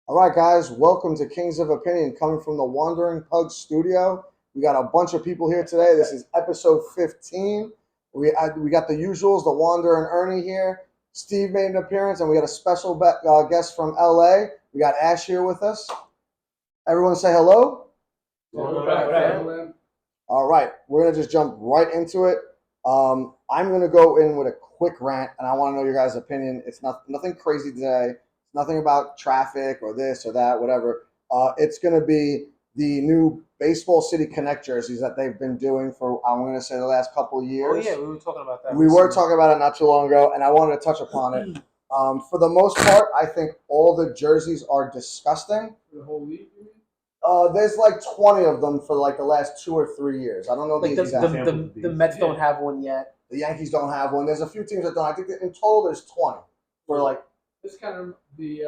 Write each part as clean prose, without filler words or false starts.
All right, guys, welcome to Kings of Opinion coming from the Wandering Pug studio. We got a bunch of people here today. This is episode 15. We got the usuals, the Wander and Ernie here. Steve made an appearance, and we got a special guest from LA. We got Ash here with us. Everyone say hello. All right, we're going to just jump right into it. I'm going to go in with a quick rant, and I want to know your guys' opinion. It's nothing crazy today. Nothing about traffic or this or that, whatever. It's going to be the new Baseball City Connect jerseys that they've been doing for, I'm going to say, the last couple of years. Oh, yeah, we were talking about that. We were talking about it not too long ago, and I wanted to touch upon it. For the most part, I think all the jerseys are disgusting. The whole league, you mean? There's like 20 of them for like the last 2 or 3 years. I don't know Like the exact. the Mets don't have one yet. The Yankees don't have one. There's a few teams that don't. I think that in total there's 20 for like. This kind of the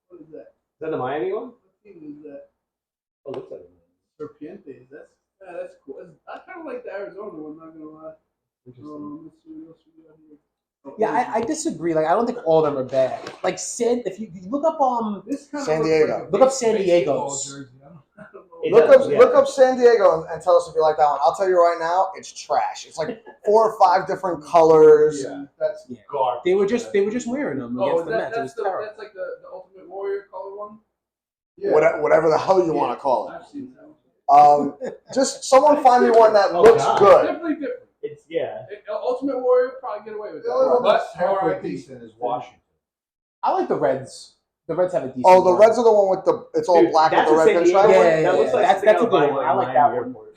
what is that? Is that the Miami one? What team is that? Oh, looks like it. Serpientes. That's cool. I kind of like the Arizona one. Not gonna lie. Interesting. Let's see what else we got here. Yeah, I disagree. Like, I don't think all of them are bad. Like, if you look up This kind San of Diego. Like Look up San baseball Diego's. jersey. I don't know. Look up San Diego and tell us if you like that one. I'll tell you right now, it's trash. It's like 4 or 5 different colors. Yeah, that's Yeah. garbage. They were just wearing them against the Mets. It was terrible. that's like the Ultimate Warrior color one. Yeah, Whatever the hell you want to call it. I've seen that one. Just someone find me one that looks God. good. Definitely different. It's Ultimate Warrior probably get away with The only one that. that's But halfway RIP. decent is Washington. I like the Reds. The Reds have a decent Oh, the one. Reds are the one with it's all Dude, black with that's the a red San Diego pinstripe. one. Yeah, That looks like that's something a I would good buy in, one. like, I like Miami that one. Airport.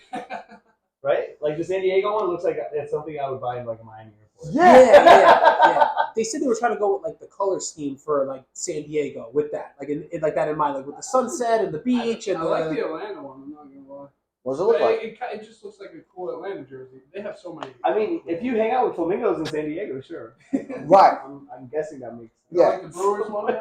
Right? Like the San Diego one looks like it's something I would buy in like a Miami airport. Yeah. They said they were trying to go with like the color scheme for like San Diego with that, like in like that in mind, like with the sunset and the beach and I like the Atlanta one. I'm not gonna lie. What does it look like? It just looks like a cool Atlanta jersey. They have so many. I mean, if you hang out with flamingos in San Diego, sure. Right. I'm guessing that makes sense. You Yeah. like the Brewers one? Yeah?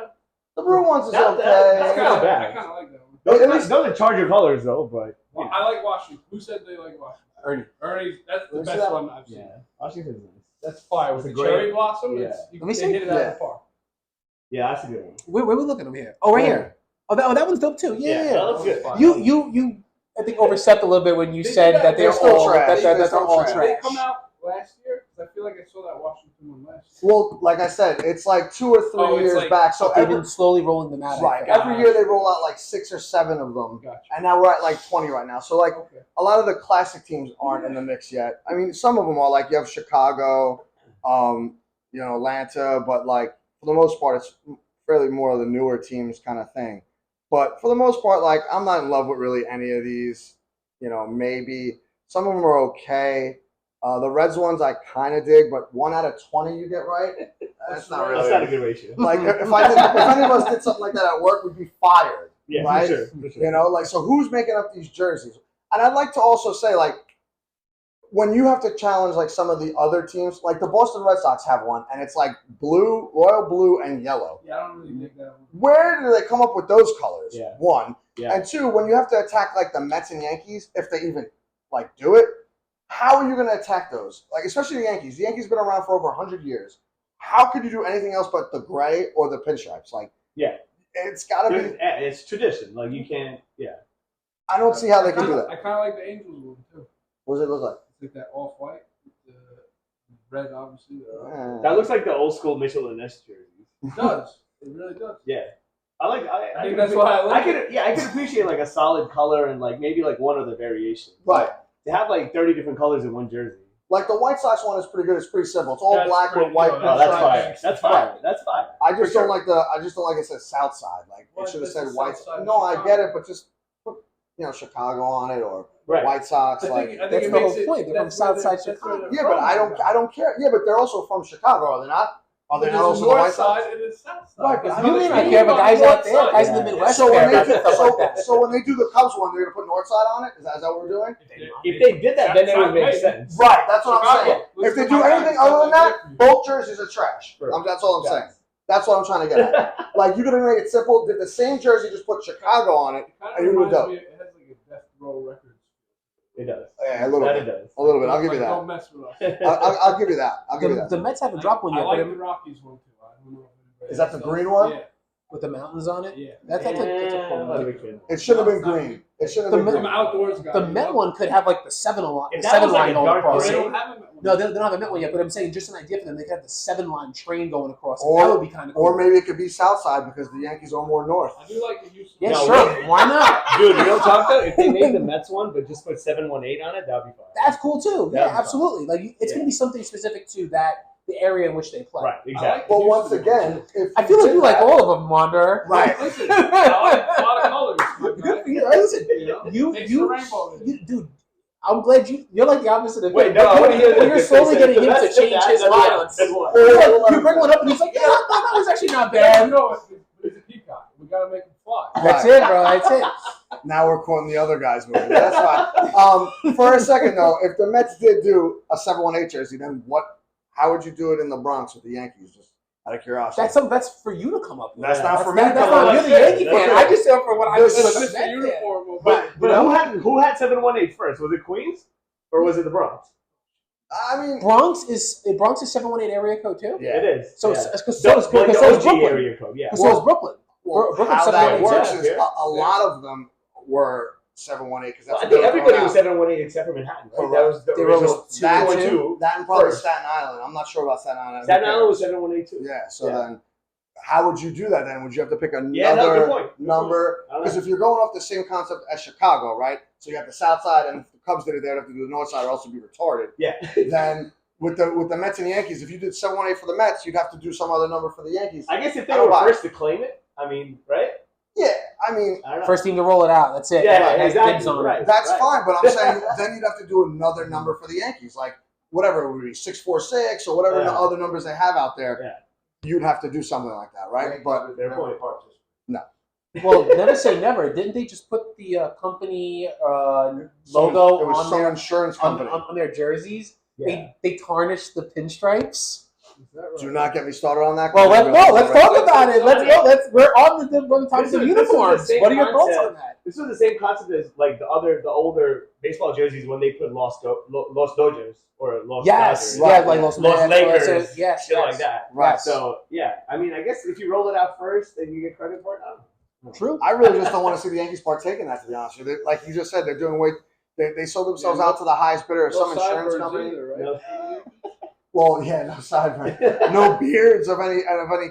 The Brew ones is That's okay. kinda bad. I kind of like that one. Those are Charger colors though, but Well, I like Washington. Who said they like Washington? Ernie. That's the Let me see best that. one I've seen. yeah, Washington's nice. That's fire with It's the a great- cherry blossom. yeah. You Let me they see. hit it out Yeah. of the park. Yeah, that's a good one. Where we looking at them here? Oh, right here. Oh, that one's dope too. Yeah. that looks good. You I think overstepped a little bit when you They said did that They're they're still all trash. that They're they're still all trash. Did they trash. come out last year? 'Cause I feel like I saw that Washington one last year. Well, like I said, it's like 2 or 3 Oh, it's years like- back. So They've every been slowly rolling them out. I right, think. every year they roll out like 6 or 7 of them, Gotcha. and now we're at like 20 right now. So like Okay. a lot of the classic teams aren't in the mix yet. I mean, some of them are. Like you have Chicago, Atlanta, but like for the most part, it's fairly more of the newer teams kind of thing. But for the most part, like I'm not in love with really any of these. Maybe some of them are okay. The Reds ones I kind of dig, but 1 out of 20 you get right. That's not really. That's not a good ratio. Like if any of us did something like that at work, we'd be fired. Yeah, right? for sure. Like so who's making up these jerseys? And I'd like to also say like when you have to challenge like some of the other teams, like the Boston Red Sox have one, and it's like blue, royal blue, and yellow. Yeah, I don't really dig that one. Where do they come up with those colors? Yeah. 1. Yeah. And 2, when you have to attack like the Mets and Yankees, if they even like do it, how are you going to attack those? Like especially the Yankees. The Yankees have been around for over 100 years. How could you do anything else but the gray or the pinstripes? Like Yeah. it's got to be. It's tradition. Like you can't. Yeah. I don't see how they can do I that. kind of like the Angels one too. What does it look like? It's like that off white, the red, obviously. That looks like the old school Mitchell and Ness jerseys. It does. It really does. Yeah. I think could that's appre- why I like I could appreciate like a solid color and like maybe like one other variation. Right. To have like 30 different colors in one jersey. Like the White Sox one is pretty good. It's pretty simple. It's all That's black pretty with white good. Oh, that's pinstripes. fire. That's fire. That's fire. I just For don't like it says South Side. Like What? it should have This said is White. South Side of No, I Chicago. get it, but just put Chicago on it or Right. White Sox. I Like think it That's the makes whole it- point. They're from that's where Southside that's where Chicago. they're yeah, but from. I don't care. Yeah, but they're also from Chicago, are they not? Are they There's not a also the White north Sox? side and a south side. Right, but There's I You know mean another I team care, but on guys the out north there, side. guys in the Yeah. Midwest So care when they about do, stuff like that. so when they do the Cubs one, they're gonna put North Side on it. Is that what we're doing? If they did that, then it would make sense. Right. That's what I'm saying. Chicago. If they do anything other than that, both jerseys are trash. Sure. That's all I'm saying. That's what I'm trying to get at. Like you could have made it simple. Did the same jersey, just put Chicago on it. It kind And of you would reminds go. me. It has like a Death Row Records. It does. Yeah, a little That bit. it does. A little bit. I'll give you Like, that. Don't mess with us. I'll give you that. I'll give you The that. Mets haven't dropped one I yet. like but the Rockies one too. I don't know if anybody Is that the else green does. one? Yeah. with the mountains on it. Yeah. That's a cool I'm not a one. big fan. It should have been green. It should have The been I'm green. an outdoors guy. The Met one could have like the seven line, If the that seven was like line a going dark across They gray- it. don't have a Met one. No, they don't have a Met one yet, but I'm saying just an idea for them. They could have the 7-line train going across it. Or- That would be kind of cool. Or maybe it could be south side because the Yankees are more north. I do like the use of Yeah, No, sure. Why not? Dude, real talk though, if they made the Mets one but just put 718 on it, that'd be fine. That's cool too. That'd Yeah, be fun. absolutely. Like it's going to be something specific to the area in which they play. Right, exactly. But once again, if I feel like did you like that- all of them, Wander. Right. Listen, I like a lot of colors. my Good guy. for you. Listen, You know? you, Mix the you, rainbow in. you, dude. I'm glad you're like the opposite of Wait, him. no, I want to hear You're slowly getting him to change his violence. That's one. You bring one up and he's like, yeah, that was actually not bad. No, it's a peacock. We gotta make him fly. That's it, bro. That's it. Now we're quoting the other guy's movie. That's fine. For a second though, if the Mets did do a 718 jersey, then how would you do it in the Bronx with the Yankees? Just out of curiosity. That's for you to come up with. That's not for me. That's That's not what you're I the said. Yankee That's fan. right. I just said for what I was This doing. is as a Just the Met fan. uniform. But who had 718 first? Was it Queens or was it the Bronx? I mean, Bronx is 718 area code too. yeah. It is. So yeah. it's because so is like the Brooklyn. OG area code, yeah. So is Brooklyn. Well, Brooklyn how that 718 works too. is a lot of them were 718 because that's I what think they were everybody throwing was out. 718 except for Manhattan, right? That was the They were original always that, 212. that and probably first. Staten Island. I'm not sure about Staten Island. Staten Island was 718 too. Yeah. So Yeah. then, how would you do that? Then would you have to pick Yeah, no, another good point. Good number? I don't know. Because if you're going off the same concept as Chicago, right? So you have the South Side, and if the Cubs did it, they'd have to do the North Side, or else it'd be retarded. Yeah. Then with the Mets and Yankees, if you did 718 for the Mets, you'd have to do some other number for the Yankees. I guess if they I don't were buy it. first to claim it, I mean, right? Yeah, I mean I don't know. First team to roll it out. That's it. Yeah, Right, has exactly, dibs on it. right. that's fine, but I'm saying then you'd have to do another number for the Yankees, like whatever it would be, 646 or whatever the Yeah. other numbers they have out there. Yeah. You'd have to do something like that, right? But Their point. Well, never say never. Didn't they just put the company logo it was on some their insurance on, company. on their jerseys? Yeah. They tarnished the pinstripes. Is that right? Do not get me started on that. Well, let's talk Let's- about it. Let's go. We're on the topic This of is- this is the uniforms. same What are your thoughts concept. on that? This was the same concept as like the older baseball jerseys when they put Los Dodgers or Los Yes, Dodgers, yeah, like Los Los Lakers. Lakers, Yes, shit yes. like that. Right. So yeah, I mean, I guess if you roll it out first, then you get credit for it. I don't know. True. I really just don't want to see the Yankees partake in that. To be honest with you, like you just said, they're doing way. They sold themselves out to the highest bidder of No some insurance sideburns company. either, right? No. Well, yeah, no sideburn, no beards of any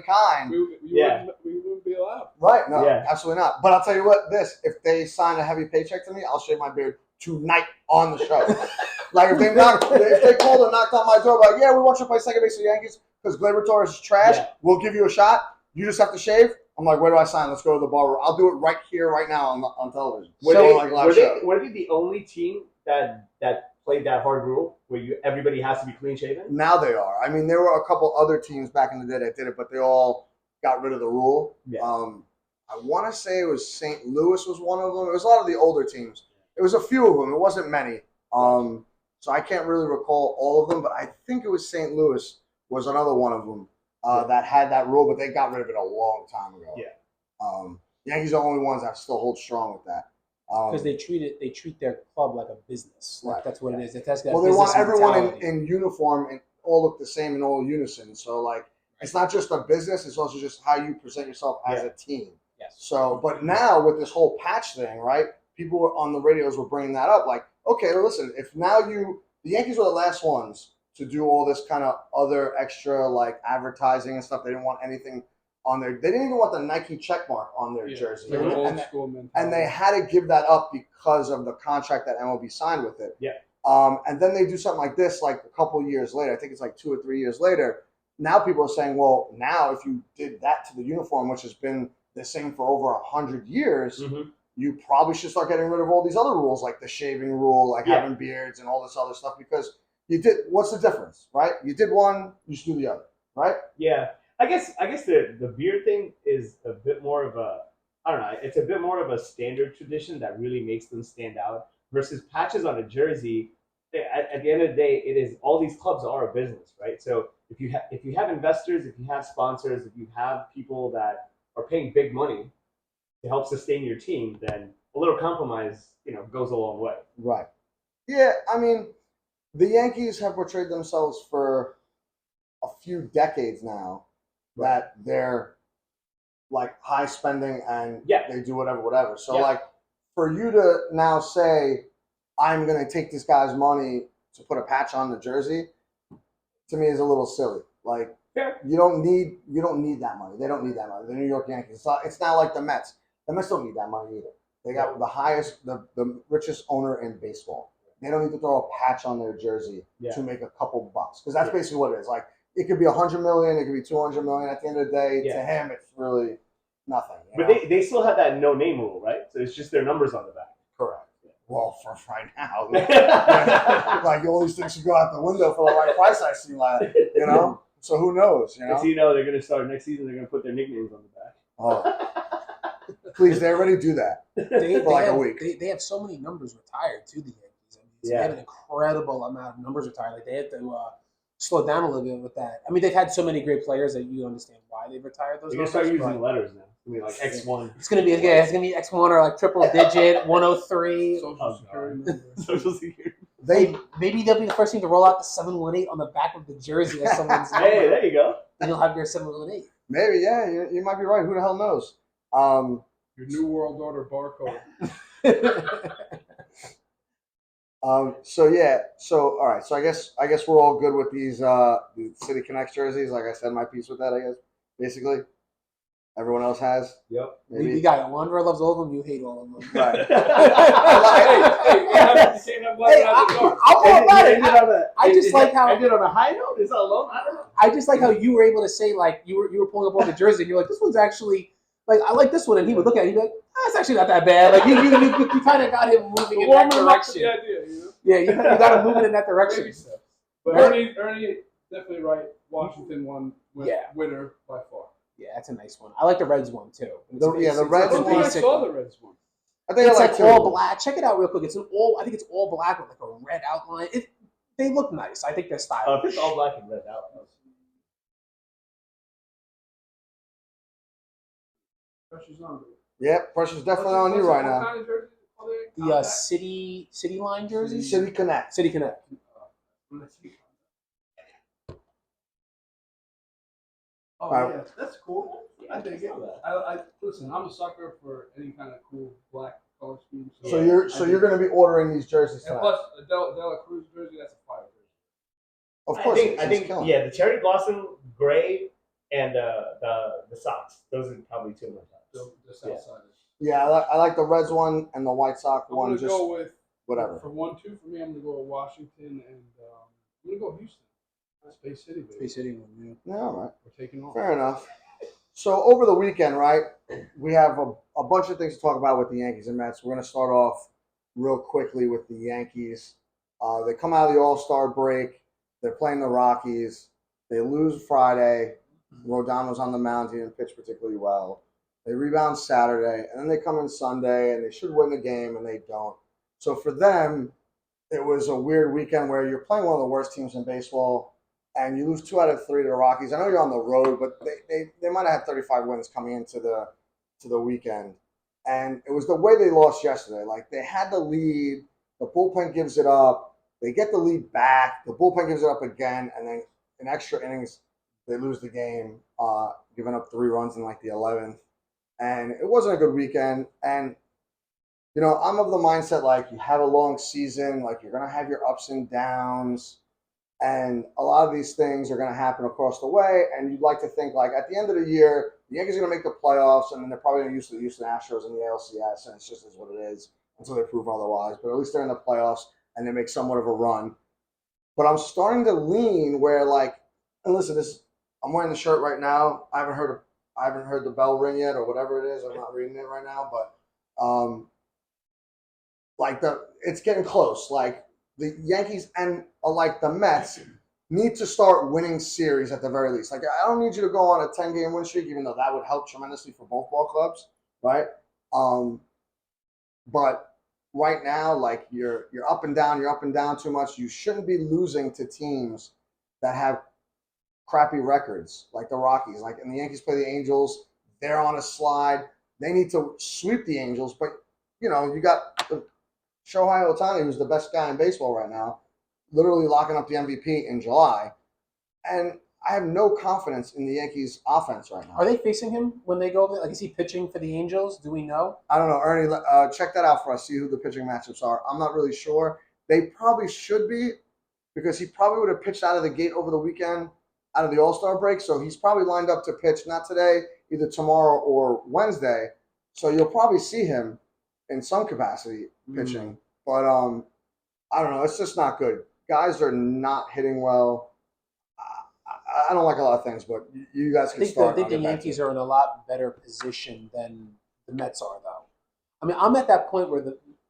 kind. Yeah. We wouldn't be allowed. Right? No, Yeah. absolutely not. But I'll tell you what, if they sign a heavy paycheck to me, I'll shave my beard tonight on the show. Like if they called and knocked on my door, like, yeah, we want you to play second base for the Yankees because Gleyber Torres is trash. Yeah. We'll give you a shot. You just have to shave. I'm like, where do I sign? Let's go to the bar. I'll do it right here, right now on television. Were So, they, like live were, show. they, were they the only team that played that hard rule where everybody has to be clean shaven? Now they are. I mean, there were a couple other teams back in the day that did it, but they all got rid of the rule. Yeah. I want to say it was St. Louis was one of them. It was a lot of the older teams. It was a few of them. It wasn't many. So I can't really recall all of them, but I think it was St. Louis was another one of them that had that rule, but they got rid of it a long time ago. Yeah. Yankees are the only ones that still hold strong with that. Because they treat their club like a business. Like, Right. that's what it is. That's that Well, they business want everyone mentality. in uniform and all look the same in all unison. So, like, it's not just a business; it's also just how you present yourself as a team. Yes. So, but now with this whole patch thing, right? People on the radios were bringing that up. Like, okay, listen, if now the Yankees were the last ones to do all this kind of other extra like advertising and stuff. They didn't want anything on their. They didn't even want the Nike check mark on their jersey. Like an old And school mentality. and they had to give that up because of the contract that MLB signed with it. Yeah. And then they do something like this, like a couple of years later. I think it's like 2 or 3 years later. Now people are saying, well, now if you did that to the uniform, which has been the same for over 100 years, you probably should start getting rid of all these other rules, like the shaving rule, like having beards and all this other stuff. Because you did. What's the difference, right? You did one, you should do the other, right? Yeah. I guess the beard thing is a bit more of a, I don't know, it's a bit more of a standard tradition that really makes them stand out versus patches on a jersey. At the end of the day, it is all these clubs are a business, right? So if you have investors, if you have sponsors, if you have people that are paying big money to help sustain your team, then a little compromise, goes a long way. Right. Yeah, I mean, the Yankees have portrayed themselves for a few decades now that they're like high spending and Yeah. they do whatever. So Yeah. like for you to now say I'm gonna take this guy's money to put a patch on the jersey, to me is a little silly. Like Fair. you don't need that money. They don't need that money. The New York Yankees. It's not like the Mets. The Mets don't need that money either. They got the richest owner in baseball. They don't need to throw a patch on their jersey to make a couple bucks because that's basically what it is. Like it could be $100 million, it could be $200 million. At the end of the day, to him, it's really nothing. But they still have that no name rule, right? So it's just their numbers on the back. Correct. Well, for right now, like all these things should go out the window for the right price. I see, like So who knows? Next thing you know, they're going to start next season. They're going to put their nicknames on the back. Oh, please! They already do that for like a week. They have so many numbers retired too. The Yankees. I mean, Yeah. They have an incredible amount of numbers retired. Like they have to slow down a little bit with that. I mean, they've had so many great players that you understand why they've retired those They're going numbers. to start using letters now. It's going to be like X1. It's gonna be X1 or like triple digit 103. Social security number. Social security. Maybe they'll be the first team to roll out the 718 on the back of the jersey as someone's number. Hey, there you go. And you'll have your 718. Maybe, yeah, you might be right. Who the hell knows? Your New World Order barcode. So all right. So I guess we're all good with these the City Connect jerseys. Like I said, my piece with that, I guess, basically. Everyone else has. Yep. Maybe. You got it. Wanderer loves all of them. You hate all of them. Right. I'll go about it. I just like how ended on a high note. Is that alone? I don't know. I just like how you were able to say like you were pulling up all the jerseys and you're like, this one's actually like I like this one, and he would look at it, he'd be like, it's actually not that bad. Like you kind of got him moving in that direction. The idea, you know? Yeah, you got him moving in that direction. Maybe so. But Ernie definitely right. Washington won winner by far. Yeah, that's a nice one. I like the Reds one too. The Reds I don't think I basic saw one. the Reds one. I think It's I like all black. Check it out real quick. I think it's all black with like a red outline. They look nice. I think they're stylish. If it's all black and red out. Pressure's on. Yep, pressure's definitely on you right now. What kind of jersey are they? The city line jerseys. City Connect. City Connect. Oh yeah, that's cool. I dig it. I listen. I'm a sucker for any kind of cool black color scheme. So you're going to be ordering these jerseys And tonight. plus, a Dela Cruz jersey, that's a fire jersey. Of course, I think the cherry blossom gray and the socks. Those are probably too much. The south side. Yeah, I like the Reds one and the White Sox one. I'm gonna go with whatever. For 1-2 for me, I'm gonna go with Washington and I'm gonna go Houston. Space City, baby. Space City one. Yeah, all right. We're taking off. Fair enough. So over the weekend, right, we have a bunch of things to talk about with the Yankees and Mets. We're going to start off real quickly with the Yankees. They come out of the All-Star break. They're playing the Rockies. They lose Friday. Rodon was on the mound. He didn't pitch particularly well. They rebound Saturday, and then they come in Sunday, and they should win the game, and they don't. So for them, it was a weird weekend where you're playing one of the worst teams in baseball, and you lose 2 out of 3 to the Rockies. I know you're on the road, but they might have had 35 wins coming into the weekend. And it was the way they lost yesterday. Like, they had the lead. The bullpen gives it up. They get the lead back. The bullpen gives it up again. And then in extra innings, they lose the game, giving up 3 runs in, like, the 11th. And it wasn't a good weekend. And, you know, I'm of the mindset, like, you have a long season. Like, you're going to have your ups and downs. And a lot of these things are going to happen across the way. And you'd like to think, like, at the end of the year, the Yankees are going to make the playoffs, and then they're probably going to use the Houston Astros in the ALCS, and it's just is what it is until they prove otherwise. But at least they're in the playoffs, and they make somewhat of a run. But I'm starting to lean where, like, and listen, I'm wearing the shirt right now. I haven't heard the bell ring yet or whatever it is. I'm not reading it right now, but it's getting close. Like, the Yankees and like the Mets need to start winning series at the very least. Like, I don't need you to go on a 10-game win streak, even though that would help tremendously for both ball clubs, right? But right now, like, you're up and down. You're up and down too much. You shouldn't be losing to teams that have crappy records, like the Rockies. Like, and the Yankees play the Angels. They're on a slide. They need to sweep the Angels, but you know, you got Shohei Ohtani, who's the best guy in baseball right now, literally locking up the MVP in July. And I have no confidence in the Yankees offense right now. Are they facing him when they go over there? Like, is he pitching for the Angels? Do we know? I don't know. Ernie, check that out for us. See who the pitching matchups are. I'm not really sure. They probably should be because he probably would have pitched out of the gate over the weekend, out of the All-Star break. So he's probably lined up to pitch not today, either tomorrow or Wednesday. So you'll probably see him in some capacity pitching. But I don't know. It's just not good. Guys are not hitting well. I don't like a lot of things, but you guys can start. I think the Yankees are in a lot better position than the Mets are, though. I mean, I'm at that point where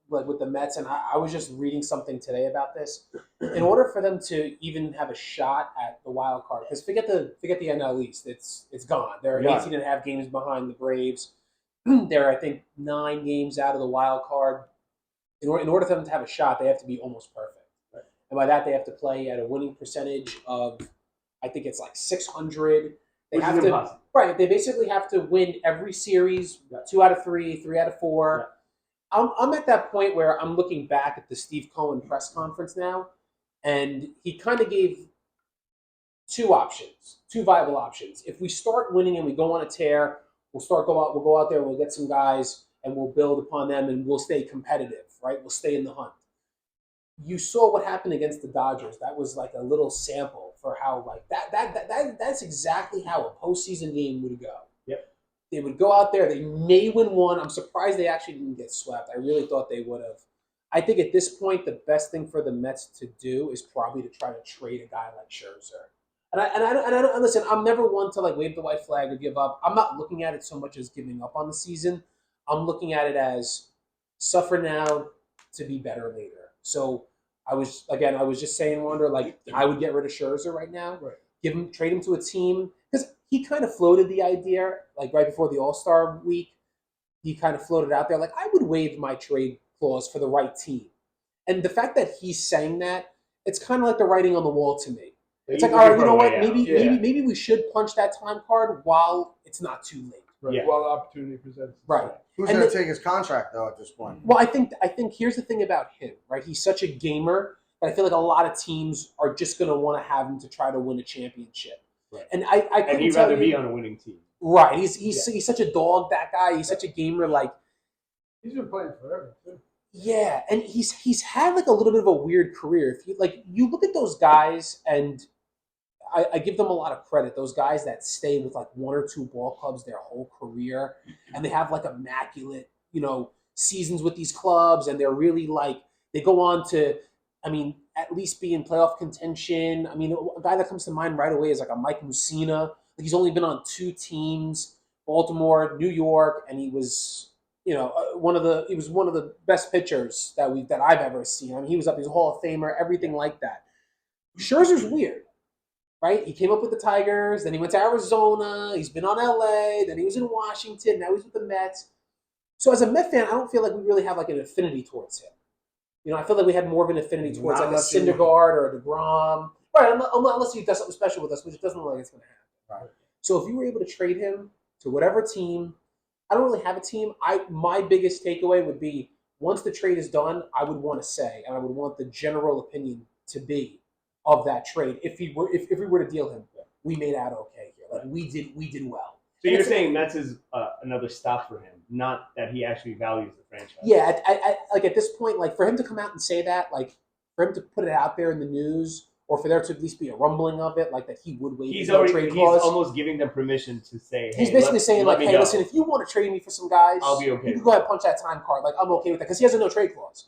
with the Mets, and I was just reading something today about this. In order for them to even have a shot at the wild card, because forget the NL East, it's gone. They're 18.5 games behind the Braves. They're, I think, 9 games out of the wild card. In order for them to have a shot, they have to be almost perfect. Right. And by that, they have to play at a winning percentage of, I think it's like 600. They have to, impossible. Right. They basically have to win every series, 2 out of 3, 3 out of 4. Yeah. I'm at that point where I'm looking back at the Steve Cohen press conference now, and he kind of gave 2 viable options. If we start winning and we go on a tear, we'll go out there, we'll get some guys, and we'll build upon them, and we'll stay competitive, right? We'll stay in the hunt. You saw what happened against the Dodgers. That was like a little sample for how like that's exactly how a postseason game would go. Yep. They would go out there. They may win one. I'm surprised they actually didn't get swept. I really thought they would have. I think at this point, the best thing for the Mets to do is probably to try to trade a guy like Scherzer. And I listen. I'm never one to like wave the white flag or give up. I'm not looking at it so much as giving up on the season. I'm looking at it as suffer now to be better later. So I was just saying, Wander, like I would get rid of Scherzer right now, right. Trade him to a team because he kind of floated the idea like right before the All-Star week. He kind of floated out there like I would waive my trade clause for the right team, and the fact that he's saying that, it's kind of like the writing on the wall to me. It's like, all right, you know what? Maybe we should punch that time card while it's not too late. Right. Yeah. While the opportunity presents itself. Right. Who's going to take his contract, though, at this point? Well, I think here's the thing about him, right? He's such a gamer that I feel like a lot of teams are just going to want to have him to try to win a championship. Right. And and he'd rather be on a winning team. Right. He's such a dog, that guy. He's such a gamer. Like he's been playing forever, too. Yeah, and he's had like a little bit of a weird career. If you look at those guys, and I give them a lot of credit. Those guys that stay with like 1 or 2 ball clubs their whole career, and they have like immaculate, seasons with these clubs, and they're really like they go on to, at least be in playoff contention. A guy that comes to mind right away is like a Mike Mussina. Like he's only been on 2 teams, Baltimore, New York, and he was one of the best pitchers that I've ever seen. He was up, he's a Hall of Famer, everything like that. Scherzer's weird. Right? He came up with the Tigers, then he went to Arizona, he's been on LA, then he was in Washington, now he's with the Mets. So as a Met fan, I don't feel like we really have like an affinity towards him. I feel like we had more of an affinity towards like a Syndergaard or a DeGrom. Right, unless he does something special with us, which it doesn't look like it's going to happen. Right. So if you were able to trade him to whatever team, I don't really have a team. My biggest takeaway would be once the trade is done, I would want to say, and I would want the general opinion to be of that trade. If we were to deal him, we made out okay here. Like we did well. So you're saying Mets is another stop for him, not that he actually values the franchise. Yeah, like at this point, like for him to come out and say that, like for him to put it out there in the news, or for there to at least be a rumbling of it, like that he would waive he's trade clause. He's almost giving them permission to say, hey, he's basically saying like, hey, listen, if you want to trade me for some guys, I'll be okay. You can go ahead and punch that time card. Like I'm okay with that because he has a no trade clause.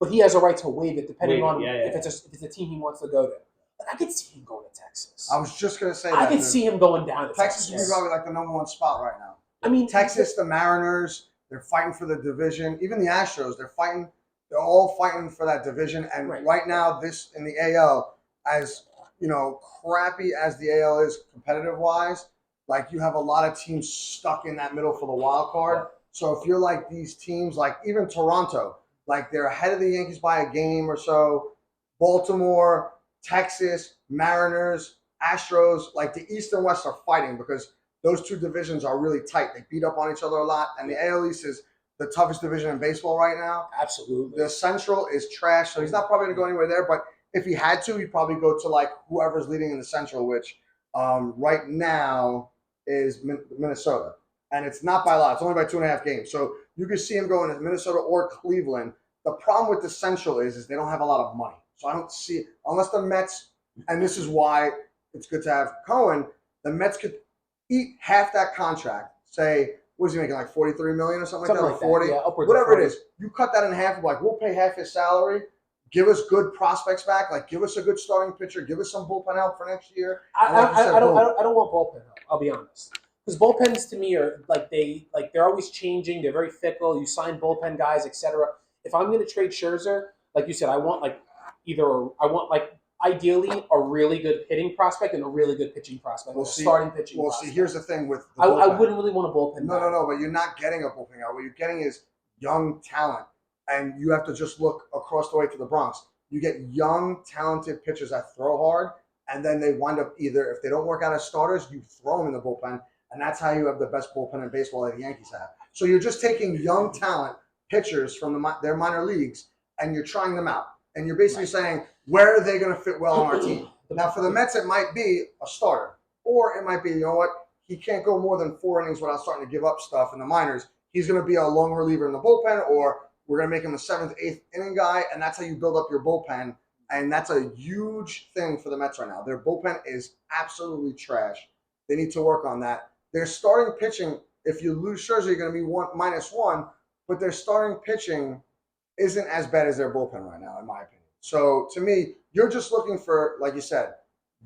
But he has a right to waive it depending on if it's a team he wants to go to. Like, I could see him going to Texas. I was just going to say that. I could see him going down to Texas. Texas is probably like the number 1 spot right now. Texas, the Mariners, they're fighting for the division. Even the Astros, they're all fighting for that division. And right now, this in the AL, as crappy as the AL is competitive-wise, like you have a lot of teams stuck in that middle for the wild card. So if you're like these teams, like even Toronto, like they're ahead of the Yankees by a game or so. Baltimore, Texas, Mariners, Astros, like the East and West are fighting because those 2 divisions are really tight. They beat up on each other a lot. And the AL East is the toughest division in baseball right now. Absolutely. The Central is trash, so he's not probably going to go anywhere there. But if he had to, he'd probably go to like whoever's leading in the Central, which right now is Minnesota. And it's not by a lot. It's only by 2.5 games. So you can see him going to Minnesota or Cleveland. The problem with the Central is they don't have a lot of money. So I don't see, unless the Mets, and this is why it's good to have Cohen, the Mets could eat half that contract. Say, what is he making, like $43 million or something like that, or 40? Yeah, upwards whatever of 40. it is. You cut that in half, like, we'll pay half his salary. Give us good prospects back. Like, give us a good starting pitcher. Give us some bullpen help for next year. I don't want bullpen help. I'll be honest, because bullpens to me are they're always changing. They're very fickle. You sign bullpen guys, etc. If I'm going to trade Scherzer, like you said, I want ideally a really good hitting prospect and a really good pitching prospect. Starting pitching. Well, see, here's the thing with the I wouldn't really want a bullpen. No, but you're not getting a bullpen guy. What you're getting is young talent. And you have to just look across the way to the Bronx. You get young, talented pitchers that throw hard, and then they wind up either, if they don't work out as starters, you throw them in the bullpen, and that's how you have the best bullpen in baseball that the Yankees have. So you're just taking young talent pitchers from their minor leagues, and you're trying them out. And you're basically saying, where are they going to fit well on our team? Now, for the Mets, it might be a starter. Or it might be, you know what, he can't go more than 4 innings without starting to give up stuff in the minors. He's going to be a long reliever in the bullpen, or we're going to make him a 7th, 8th inning guy, and that's how you build up your bullpen. And that's a huge thing for the Mets right now. Their bullpen is absolutely trash. They need to work on that. Their starting pitching, if you lose Scherzer, you're going to be -1, but their starting pitching isn't as bad as their bullpen right now, in my opinion. So to me, you're just looking for, like you said,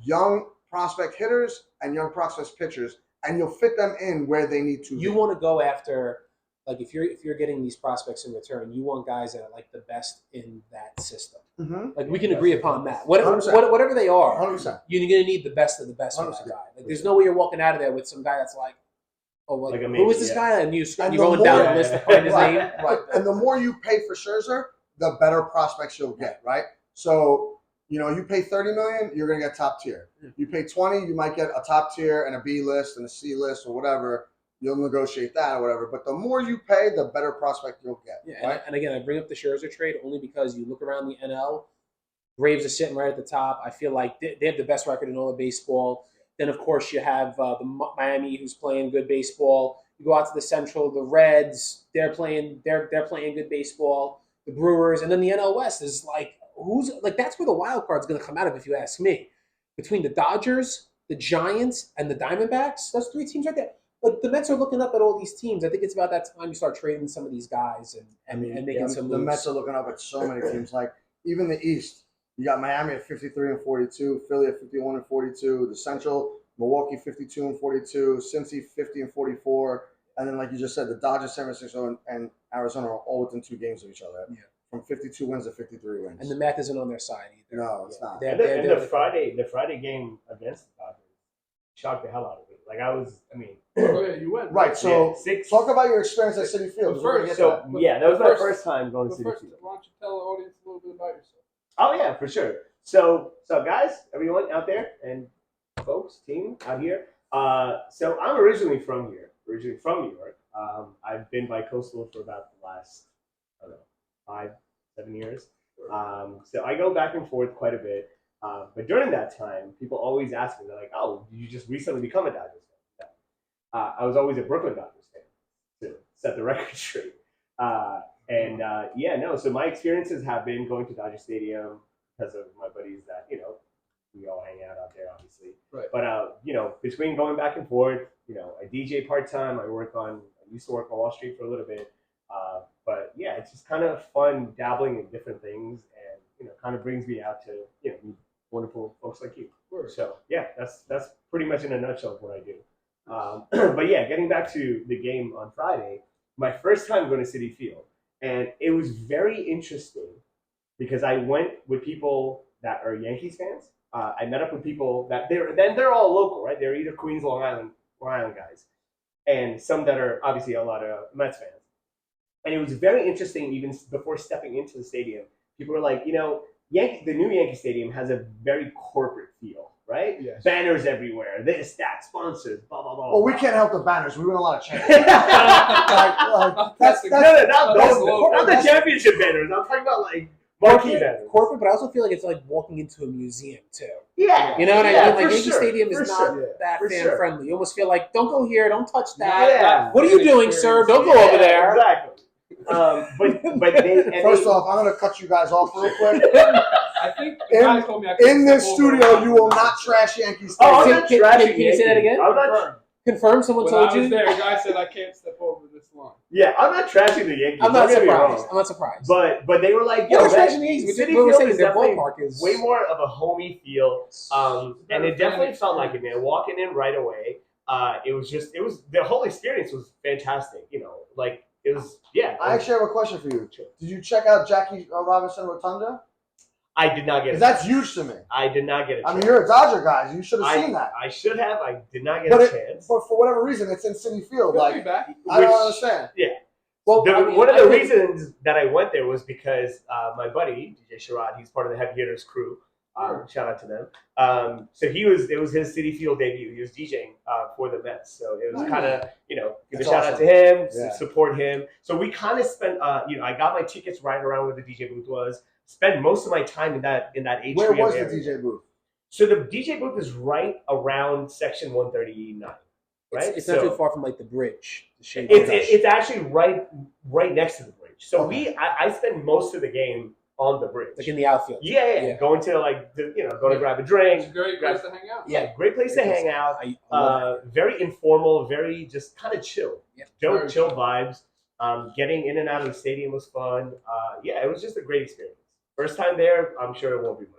young prospect hitters and young prospect pitchers, and you'll fit them in where they need to. You want to go after. Like if you're getting these prospects in return, you want guys that are like the best in that system. Mm-hmm. Like we can agree upon that. Whatever they are, 100%. You're going to need the best of the best for that guy. Like there's no way you're walking out of there with some guy that's like, oh, well, like who is this guy? And you're going down the list to find his name. Right. And the more you pay for Scherzer, the better prospects you'll get. Right. So you pay $30 million, you're going to get top tier. You pay 20, you might get a top tier and a B list and a C list or whatever. You'll negotiate that or whatever. But the more you pay, the better prospect you'll get. Yeah, right? and again, I bring up the Scherzer trade only because you look around the NL, Braves are sitting right at the top. I feel like they have the best record in all of baseball. Then, of course, you have the Miami, who's playing good baseball. You go out to the Central, the Reds, they're playing good baseball. The Brewers, and then the NL West is that's where the wild card's going to come out of, if you ask me. Between the Dodgers, the Giants, and the Diamondbacks, those 3 teams right there. Like the Mets are looking up at all these teams. I think it's about that time you start trading some of these guys and making some moves. The Mets are looking up at so many teams. Like even the East, you got Miami at 53-42, Philly at 51-42, the Central, Milwaukee 52-42, Cincy 50-44, and then like you just said, the Dodgers, San Francisco, and Arizona are all within 2 games of each other. Yeah. From 52 wins to 53 wins. And the math isn't on their side either. No, it's not. And the Friday game against the Dodgers shocked the hell out of me. Like oh yeah, you went. Right. So talk about your experience at Citi Field. That was my first time going to Citi Field. Why don't you tell the audience a little bit about yourself? Oh yeah, for sure. So guys, everyone out there, and folks, team out here. So I'm originally from New York. I've been bi-coastal for about the last 5-7 years. So I go back and forth quite a bit. But during that time, people always ask me, they're like, "Oh, did you just recently become a Dodgers fan?" No. I was always a Brooklyn Dodgers fan, to set the record straight. So my experiences have been going to Dodger Stadium because of my buddies that, we all hang out there, obviously. Right. But, between going back and forth, I DJ part-time. I used to work on Wall Street for a little bit. But, yeah, it's just kind of fun dabbling in different things and, kind of brings me out to, meet wonderful folks like you. Sure. So, yeah, that's pretty much in a nutshell what I do. But, yeah, getting back to the game on Friday, my first time going to Citi Field. And it was very interesting because I went with people that are Yankees fans. I met up with people that they're all local, right? They're either Queens, Long Island guys, and some that are obviously a lot of Mets fans. And it was very interesting, even before stepping into the stadium. People were like, the new Yankee Stadium has a very corporate feel, right? Yes. Banners everywhere, this, that, sponsors, blah, blah, blah. Well, we can't help the banners. We win a lot of championships. Not not the championship banners. I'm talking about like marquee venues. Corporate, but I also feel like it's like walking into a museum too. Yeah, You know what I mean? Like for Yankee sure, Stadium is for not sure, that for fan sure. friendly. You almost feel like, don't go here, don't touch that. Yeah. What are you doing, sir? Don't go over there. Exactly. But they First off, I'm gonna cut you guys off real quick. I think the guy told me I couldn't In this step over studio, a you will lot. not trash Yankee Stadium. Oh, I'm Can- not can- trashing can you say that Yankees. again? I'm not. Confirm. Someone When told I you. was there, a guy said I can't step over this line. Yeah, I'm not trashing the Yankees. I'm not Don't get me surprised. wrong. I'm not surprised. But they were like, We're yo, not that trashing the Yankees. City What we're Field saying is is their definitely ballpark is way more of a homey feel, and better it definitely fan felt like it, experience. man. Walking in right away, it was the whole experience was fantastic. You know, like it was, yeah. I actually have a question for you. Did you check out Jackie Robinson Rotunda? I did not get it. Because that's huge to me. I did not get a chance. I mean, you're a Dodger guy. You should have seen that. I should have. I did not get But a it- chance. But for whatever reason, it's in City Field. He'll be Like, back. I don't Which- understand. well. One of the reasons that I went there was because my buddy DJ Sherrod, he's part of the Heavy Hitters crew. Shout out to them. So it was his City Field debut. He was DJing for the Mets, so it was kind of give That's a shout out awesome. to him, Yeah. support him. So we kind of spent I got my tickets right around where the DJ booth was. Spent most of my time in that atrium Where was the area. DJ booth? So the DJ booth is right around section 139. Right, It's not too far from like the bridge. The Shea It's Bridge. it's actually right next to the bridge. So Okay. I spend most of the game on the bridge. like in the outfield. Yeah. Going to go to grab a drink. It's a great place to hang out. Yeah. Great place to hang out. I love it. Very informal, very just kind of chill. Yeah. Very Chill chill. vibes. Getting in and out of the stadium was fun. It was just a great experience. First time there, I'm sure it won't be my last.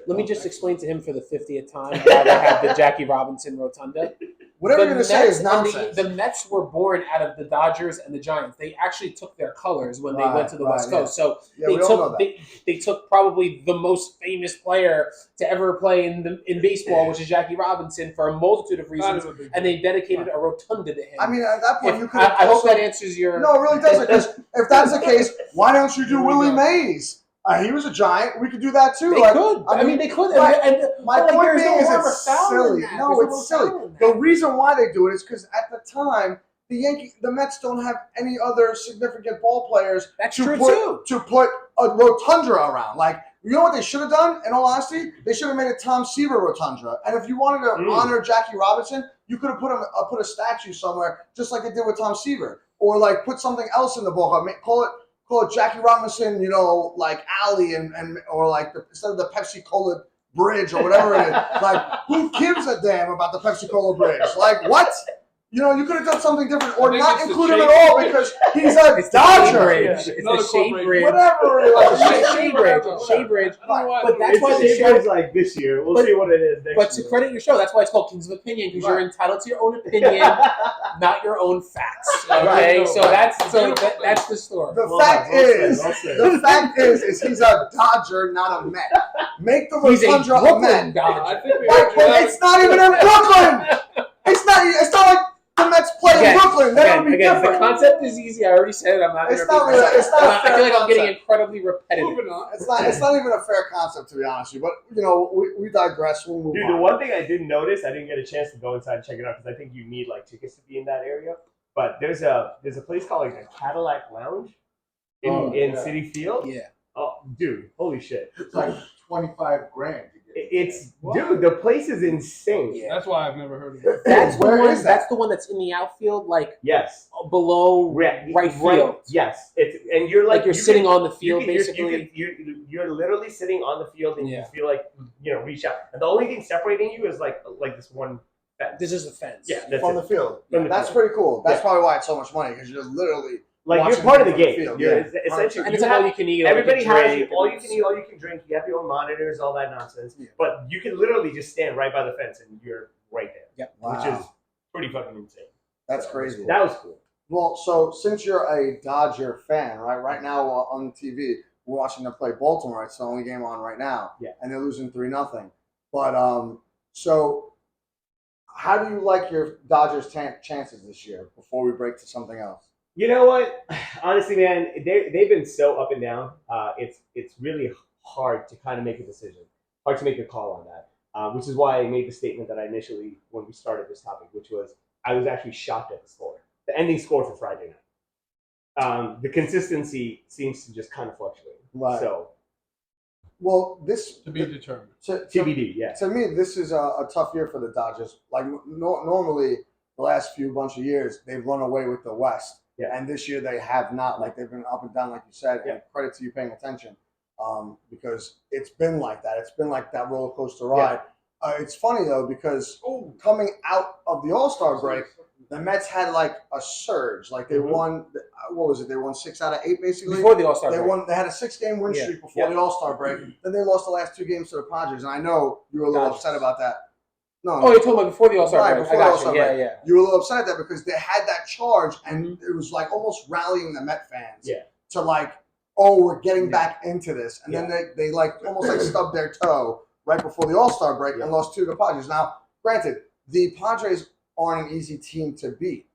Let me just explain to him for the 50th time why they have the Jackie Robinson Rotunda. Whatever The you're going to say Mets is and nonsense. The Mets were born out of the Dodgers and the Giants. They actually took their colors when they Right, went to the right, West yeah. Coast. So Yeah, they we all know took that. they took probably the most famous player to ever play in baseball, which is Jackie Robinson, for a multitude of reasons, Kind of a big and they dedicated a rotunda to him. I mean, at that point, you If- could. I hope that answers your. No, it really doesn't. Because if that's the case, why don't you do Here we Willie go. Mays? He was a giant. We could do that too. They Like, could. I mean, they could. right. And My but, like, point there's being no is harm or it's foul in silly. that. No, There's it's no silly. foul in The that. reason why they do it is because at the time, the Mets don't have any other significant ball players That's to true put too. to put a rotunda around. Like, you know what they should have done? In all honesty, they should have made a Tom Seaver rotunda. And if you wanted to honor Jackie Robinson, you could have put a statue somewhere, just like they did with Tom Seaver, or like put something else in the ballpark. Call it Jackie Robinson, like alley and or like instead of the Pepsi Cola bridge or whatever it is. Like, who gives a damn about the Pepsi Cola bridge? Like, what? You could have done something different, or I think not it's the include him at Shea all Bridge. because he's a It's the Shea Dodger. Bridge. Yeah. It's Not the a Shea corporate- Bridge. Whatever. It's Like, the Shea Bridge. whatever. Shea Bridge. I don't know why But they that's do why it. the Shea show- Bridge like this year. We'll But- see what it is next But to year. credit your show, that's why it's called Kings of Opinion, because you're Right. entitled to your own opinion, not your own facts. Okay, Right. so that's the story. The Well fact said, is, well said. the fact is he's a Dodger, not a Met. Make the He's a rotunda a Brooklyn Met. I Dodger. think we Like, but it's not even in Brooklyn. It's not like the Mets play Again, in Brooklyn. That would be again, the different. concept is easy. I already said it. I'm not. It's gonna not repeat really- myself. it's not a I feel fair like I'm getting concept. incredibly repetitive. Moving on. It's not even a fair concept, to be honest with you. But we digress. We'll move Dude, on. the one thing I did notice, I didn't get a chance to go inside and check it out because I think you need like tickets to be in that area. But there's a place called like a Cadillac Lounge in yeah. City Field. Yeah. Oh, dude, holy shit! It's like $25,000 to get. It's What? dude, the place is insane. Yeah. That's why I've never heard of it. That's the Where one. is that? That's the one that's in the outfield, like Yes, below right field. Yes, and you're Like like you're sitting on the field, you're- basically. You're literally sitting on the field and Yeah. you feel like reach out. And the only thing separating you is like this one fence. This is the fence. Yeah, that's From it. the field. From the That's field. pretty cool. That's Yeah. probably why it's so much money, because you're literally Like you're watching part of the from the game. field, You're yeah. essentially And it's you like all have- you can eat. everybody all you has can drink, all you can eat, all you can drink. You have your own monitors, all that nonsense. Yeah. But you can literally just stand right by the fence and you're right there, Yep. Wow. which is pretty fucking insane. That's So, crazy. That was cool. Well, so since you're a Dodger fan, right now on TV, we're watching them play Baltimore. It's the only game on right now. Yeah. And they're losing 3-0. But so how do you like your Dodgers chances this year before we break to something else? You know what? Honestly, man, they've been so up and down. It's really hard to kind of make a decision, hard to make a call on that. Which is why I made the statement that I initially, when we started this topic, which was I was actually shocked at the score, the ending score for Friday night. The consistency seems to just kind of fluctuate. Right. So Well, this To be determined. TBD. Yeah. To me, this is a tough year for the Dodgers. Like normally, the last few bunch of years, they've run away with the West. Yeah. And this year they have not. Like they've been up and down, like you said. Yeah. And credit to you paying attention, because it's been like that. It's been like that roller coaster ride. It's funny though because coming out of the All-Star break, the Mets had like a surge. Like they won. What was it? They won 6 out of 8 basically. Before the All-Star break. They had a 6-game win streak before the All-Star break. Then they lost the last 2 games to the Padres, and I know you were a little upset about that. No. Oh, you're talking about before the All-Star break. Before the All-Star break. Yeah. You were a little upset at that because they had that charge, and it was like almost rallying the Met fans to like, oh, we're getting back into this. And then they like almost like stubbed their toe right before the All-Star break and lost 2 to the Padres. Now, granted, the Padres aren't an easy team to beat.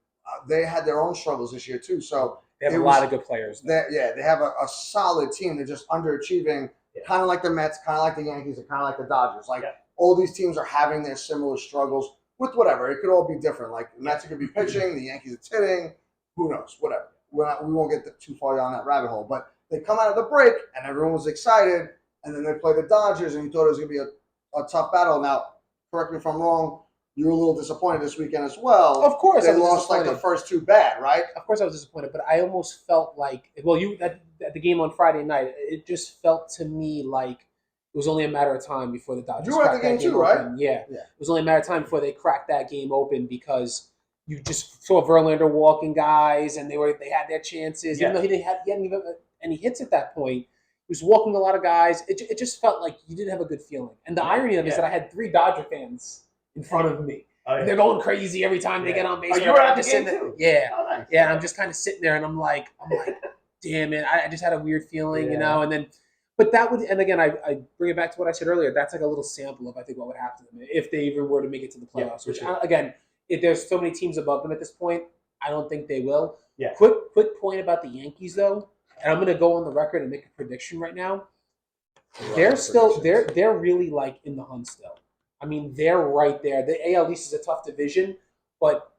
They had their own struggles this year too, so they have a lot of good players. They have a solid team. They're just underachieving, kind of like the Mets, kind of like the Yankees, and kind of like the Dodgers. Like all these teams are having their similar struggles with whatever. It could all be different. Like the Mets could be pitching, the Yankees it's hitting. Who knows? Whatever. We won't get too far down that rabbit hole. But they come out of the break, and everyone was excited, and then they play the Dodgers, and you thought it was going to be a tough battle. Now, correct me if I'm wrong. You were a little disappointed this weekend as well. Of course, they lost like the first 2 bad, right? Of course, I was disappointed, but I almost felt like, well, at the game on Friday night, it just felt to me like it was only a matter of time before the Dodgers. You were at the game too, right? Yeah, it was only a matter of time before they cracked that game open because you just saw Verlander walking guys, and they had their chances. Even though he hadn't even any hits at that point, he was walking a lot of guys. It just felt like you didn't have a good feeling. And the irony of it is that I had 3 Dodger fans in front of me. They're going crazy every time they get on base. Oh, you were at the game too? Yeah. Oh, nice. Yeah, and I'm just kind of sitting there, and I'm like, damn it. I just had a weird feeling, you know, and then, but that would, and again, I bring it back to what I said earlier. That's like a little sample of, I think, what would happen to them if they even were to make it to the playoffs, which, again, if there's so many teams above them at this point, I don't think they will. Yeah. Quick point about the Yankees, though, and I'm going to go on the record and make a prediction right now. They're really like in the hunt still. I mean, they're right there. The AL East is a tough division, but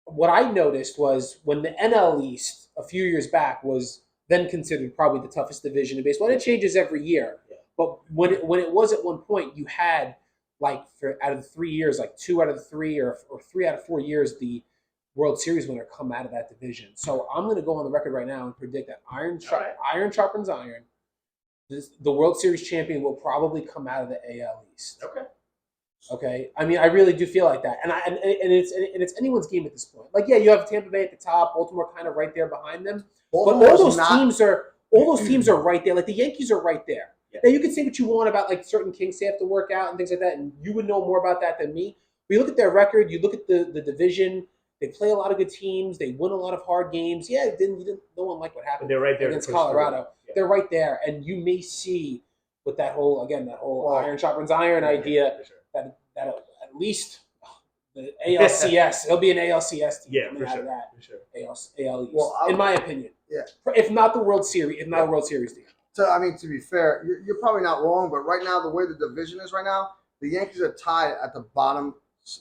what I noticed was when the NL East a few years back was then considered probably the toughest division in baseball. And it changes every year, but when it was at one point, you had like out of the 3 years, like 2 out of the 3 or 3 out of 4 years, the World Series winner come out of that division. So I'm going to go on the record right now and predict that iron sharpens iron. The World Series champion will probably come out of the AL East. Okay. I mean, I really do feel like that, and it's anyone's game at this point. Like, yeah, you have Tampa Bay at the top, Baltimore kind of right there behind them, but all those teams are right there. Like the Yankees are right there. Yeah. Now you can say what you want about like certain kinks they have to work out and things like that, and you would know more about that than me. But you look at their record, you look at the division. They play a lot of good teams. They win a lot of hard games. Yeah, no one liked what happened. But they're right there against Colorado. Yeah. They're right there, and you may see with that whole iron sharpens iron idea that at least the ALCS it'll be an ALCS team coming out of that AL East. Well, in my opinion, if not the World Series, a World Series team. So I mean, to be fair, you're probably not wrong, but right now the way the division is right now, the Yankees are tied at the bottom.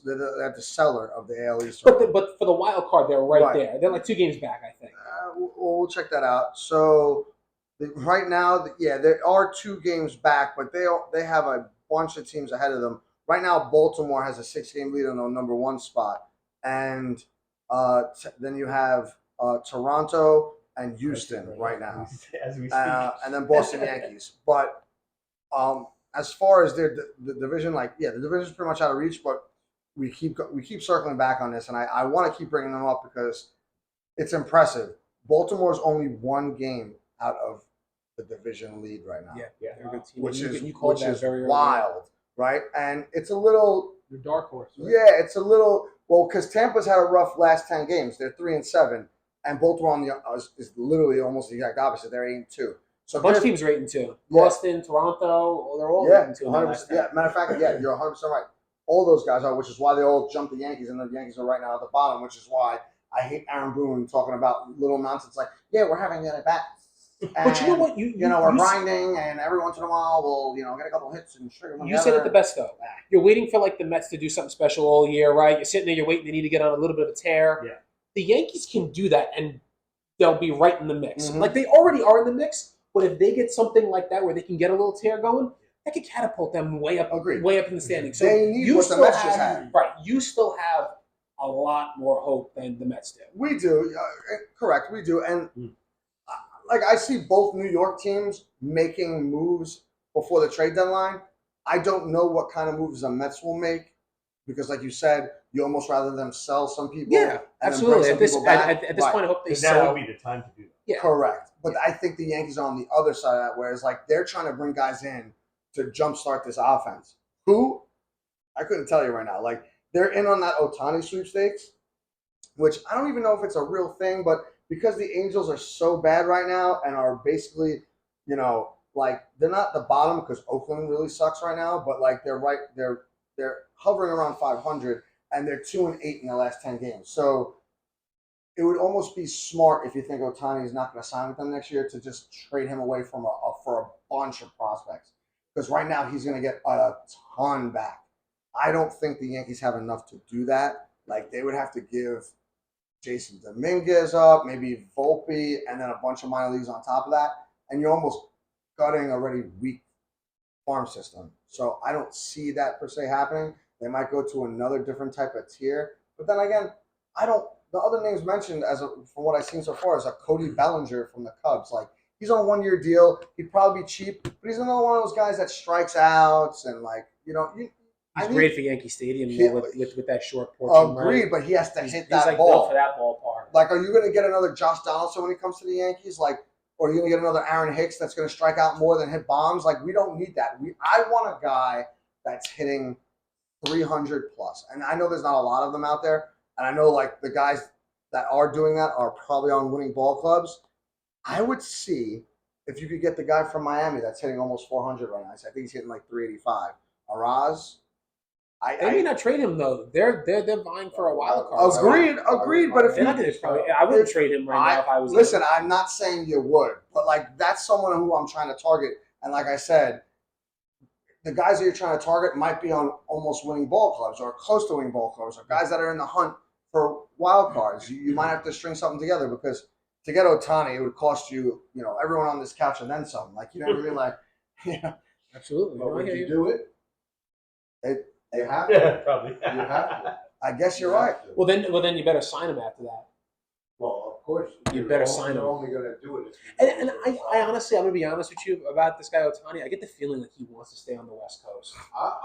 At the cellar of the AL East. But for the wild card, they're right there. They're like 2 games back, I think. We'll check that out. So right now, there are 2 games back, but they have a bunch of teams ahead of them. Right now, Baltimore has a 6-game lead on the number 1 spot, and then you have Toronto and Houston right now, as we speak, and then Boston Yankees. But as far as the division, the division is pretty much out of reach, but we keep circling back on this, and I want to keep bringing them up because it's impressive. Baltimore's only 1 game out of the division lead right now. Yeah, they're a good team. Which is wild, right? And it's a little the dark horse. Right? Yeah, it's a little because Tampa's had a rough last 10 games. They're 3-7, and Baltimore is literally almost the exact opposite. They're 8-2. So a bunch of teams are 8-2. Boston, Toronto, they're all 8-2. 100%. Yeah, matter of fact, you're 100% right. All those guys are, which is why they all jumped the Yankees, and the Yankees are right now at the bottom, which is why I hate Aaron Boone talking about little nonsense like, we're having it at bat. But you know what? We're grinding, and every once in a while we'll get a couple hits and sugar them You said it the best though. You're waiting for like the Mets to do something special all year, right? You're sitting there, you're waiting. They need to get on a little bit of a tear. Yeah. The Yankees can do that, and they'll be right in the mix. Mm-hmm. Like they already are in the mix. But if they get something like that where they can get a little tear going, that could catapult them way up in the standings. So they need you what the still Mets just have had. right. You still have a lot more hope than the Mets do. We do, correct. We do, and like I see both New York teams making moves before the trade deadline. I don't know what kind of moves the Mets will make because, like you said, you almost rather them sell some people. Yeah, and absolutely. Then bring some people back. At this point, I hope they Because now sell. would be the time to do that. Yeah. Correct. But I think the Yankees are on the other side of that, whereas like they're trying to bring guys in to jumpstart this offense. Who? I couldn't tell you right now. Like they're in on that Ohtani sweepstakes, which I don't even know if it's a real thing, but because the Angels are so bad right now and are basically, like they're not the bottom because Oakland really sucks right now, but like they're hovering around 500 and they're 2-8 in the last 10 games. So it would almost be smart if you think Ohtani is not going to sign with them next year to just trade him away from for a bunch of prospects because right now he's going to get a ton back. I don't think the Yankees have enough to do that. Like they would have to give Jason Dominguez up, maybe Volpe, and then a bunch of minor leagues on top of that, and you're almost gutting already weak farm system. So I don't see that per se happening. They might go to another different type of tier, but then again, I don't. The other names mentioned from what I've seen so far is a Cody Bellinger from the Cubs. Like he's on a 1-year deal. He'd probably be cheap, but he's another one of those guys that strikes outs and He's great for Yankee Stadium with that short porch. Agreed, but he has to hit that he's like ball. built for that ballpark. Like, are you going to get another Josh Donaldson when he comes to the Yankees? Like, or are you going to get another Aaron Hicks that's going to strike out more than hit bombs? Like, we don't need that. I want a guy that's hitting 300 plus, and I know there's not a lot of them out there, and I know like the guys that are doing that are probably on winning ball clubs. I would see if you could get the guy from Miami that's hitting almost 400 right now. I think he's hitting like 385. Araz. They may not trade him though. They're vying for a wild card. Agreed. But if they're not going to, I wouldn't trade him right now if I was. Listen, I'm not saying you would, but like that's someone who I'm trying to target. And like I said, the guys that you're trying to target might be on almost winning ball clubs or close to winning ball clubs, or guys that are in the hunt for wild cards. You might have to string something together because to get Ohtani, it would cost you, everyone on this couch and then some. Like you never really like, Absolutely. But when you do it, you have to. Yeah, probably. You have to. I guess you're right. Well, then you better sign him after that. Well, of course. You better sign him. You're only going to do it. And I honestly, I'm going to be honest with you about this guy Ohtani. I get the feeling that he wants to stay on the West Coast.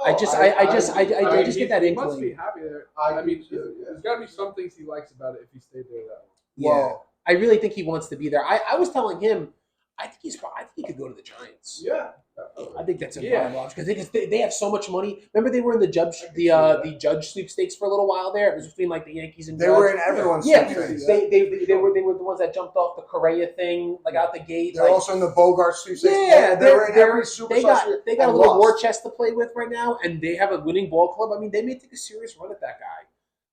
I just get that He inkling. must be happy there. I mean, do too, yeah. there's got to be some things he likes about it if he stayed there that long. Yeah. Well, I really think he wants to be there. I was telling him, I think he could go to the Giants. Yeah. I think that's a viable option because they have so much money. Remember, they were in the Judge sweepstakes for a little while there. It was between like the Yankees and they Judge. were in everyone's sweepstakes. They were the ones that jumped off the Correa thing like out the gate. They're also in the Bogart sweepstakes. Yeah, they were in every superstar. They got a little war chest to play with right now, and they have a winning ball club. I mean, they may take a serious run at that guy.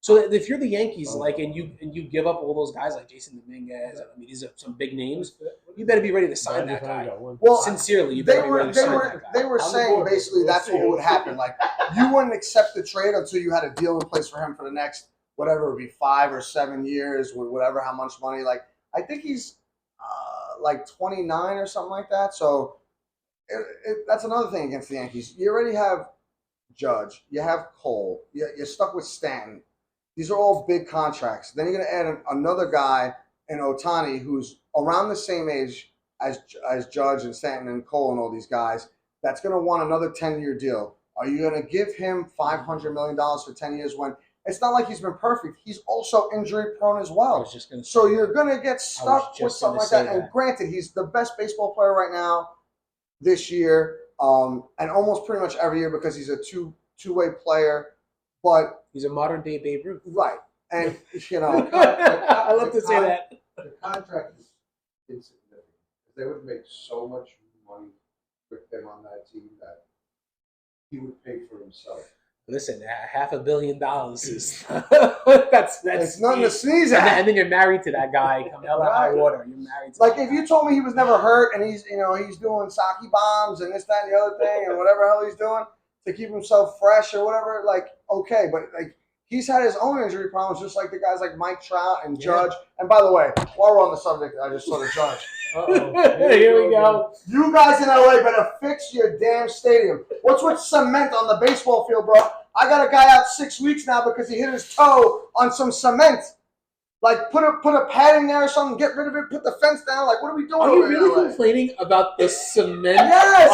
So if you're the Yankees, and you give up all those guys like Jason Dominguez, I mean these are some big names, you better be ready to sign that guy. Well, sincerely, you better be ready to sign that guy. They were saying basically that's what would happen. Like you wouldn't accept the trade until you had a deal in place for him for the next whatever it would be 5 or 7 years with whatever how much money. Like I think he's like 29 or something like that. So that's another thing against the Yankees. You already have Judge, you have Cole, you're stuck with Stanton. These are all big contracts. Then you're going to add another guy in Ohtani who's around the same age as Judge and Stanton and Cole and all these guys. That's going to want another 10-year deal. Are you going to give him $500 million for 10 years when it's not like he's been perfect? He's also injury prone as well. So you're going to get stuck with something like that. And granted, he's the best baseball player right now this year and almost pretty much every year because he's a two-way player. But he's a modern day Babe Ruth. Right. And, I love to say that. The contract is insignificant. They would make so much money with him on that team that he would pay for himself. Listen, $500 million is that's it's nothing to sneeze at. And then you're married to that guy. Come hell or high water, you're married to like if you told me he was never hurt and he's doing sake bombs and this, that, and the other thing and whatever hell he's doing to keep himself fresh or whatever, like okay, but like he's had his own injury problems, just like the guys like Mike Trout and Judge. And by the way, while we're on the subject, I just saw the Judge. Here we go. You guys in LA better fix your damn stadium. What's with cement on the baseball field, bro? I got a guy out 6 weeks now because he hit his toe on some cement. Like, put a padding there or something, get rid of it, put the fence down. Like, what are we doing Are you over really LA? complaining about the cement? Yes!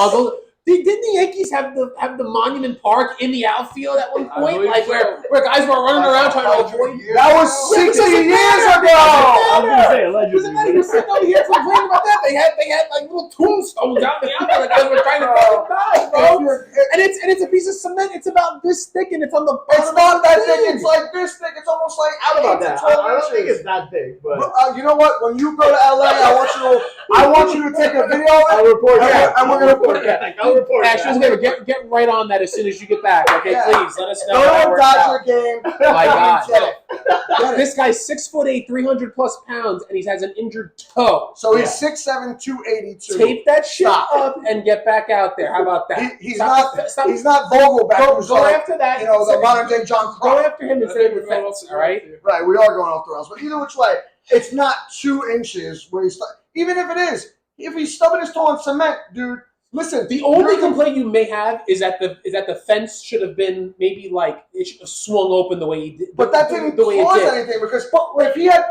Didn't the Yankees have the Monument Park in the outfield at one point? Like where guys were running around trying to avoid. That was 60 years ago! I was gonna say Doesn't matter. allegedly. You're sitting over here complaining about that. They had like little tombstones out in the outfield. The guys were trying to fucking die, bro. And it's a piece of cement. It's about this thick, and it's on the bottom. It's not that thick. It's like this thick. It's almost like I don't know about 8 to that. 12 I don't think inches. it's that big, but You know what? When you go to LA, I want you to take a video of I'll it, report that. and we're gonna put it. I'll report Ash, that. get right on that as soon as you get back. Okay, Yeah. please let us know Go how that to a works out. Dodger game. My God. Get it. This guy's 6'8", 300 plus pounds, and he has an injured toe. So he's 6'7", 282. Tape that shit Stop. up and get back out there. How about that? He's Stop. He's not Vogelback. Go who's like, after that. the modern day John Go Croft. after him instead of the fence. All right. Right, we are going off the rails. But either which way, it's not 2 inches where he's even if it is. If he's stubbing his toe on cement, dude. Listen, The only complaint you may have is that the fence should have been maybe like it should have swung open the way he did. but that didn't cause anything because if he had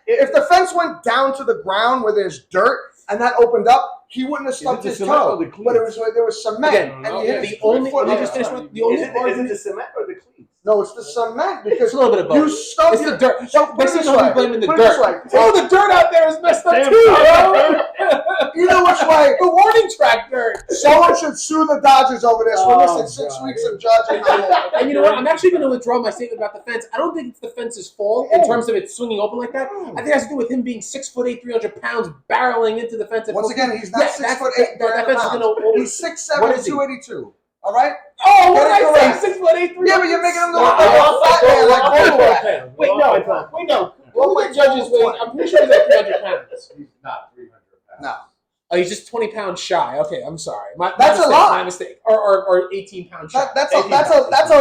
if the fence went down to the ground where there's dirt and that opened up, he wouldn't have stubbed his toe. But there was cement. Again, and he hit his the only foot let me on just it. finish with the only Is it the cement or the cleats? No, it's the cement because It's a little bit of both. you stubbed It's the dirt. So Put it basically, this don't be way. blaming the Put it this dirt. way. Oh, the dirt out there is messed up Damn too, dirt. bro. Either which way, The warning track dirt. someone should sue the Dodgers over this. We're Oh, missing 6 God. weeks of judging. And you know what? I'm actually going to withdraw my statement about the fence. I don't think it's the fence's fault in terms of it swinging open like that. I think it has to do with him being 6'8", 300 pounds, barreling into the fence. Once again, he's not 6'8", That fence is 300 going pounds. to. He's 6'7", What is he? 282. All right? Oh, what Get it did I correct. say? 6'8", 300. Yeah, but you're making him look like a fat man, like Vogelback. Wait, no. Well, Look at Judge's weight. I'm pretty sure he's like 300 pounds. He's not 300 pounds. No. Oh, he's just 20 pounds shy. Okay, I'm sorry. That's a lot. My mistake. Or 18 pounds shy. That's a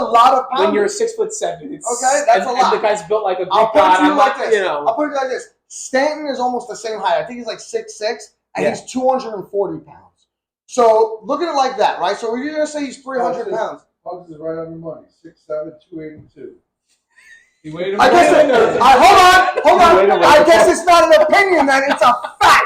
lot of pounds. When you're 6'7", it's Okay, that's a lot. And the guy's built like a Greek I'll put it god. to you I'm like not, this. you know. I'll put it like this. Stanton is almost the same height. I think he's like 6'6", and Yeah. he's 240 pounds. So look at it like that, right? So you're gonna say he's 300 pounds. Pugs is right on the money. 6'7", 282. He weighed him I guess down. hold on. I guess it's not an opinion, then it's a fact.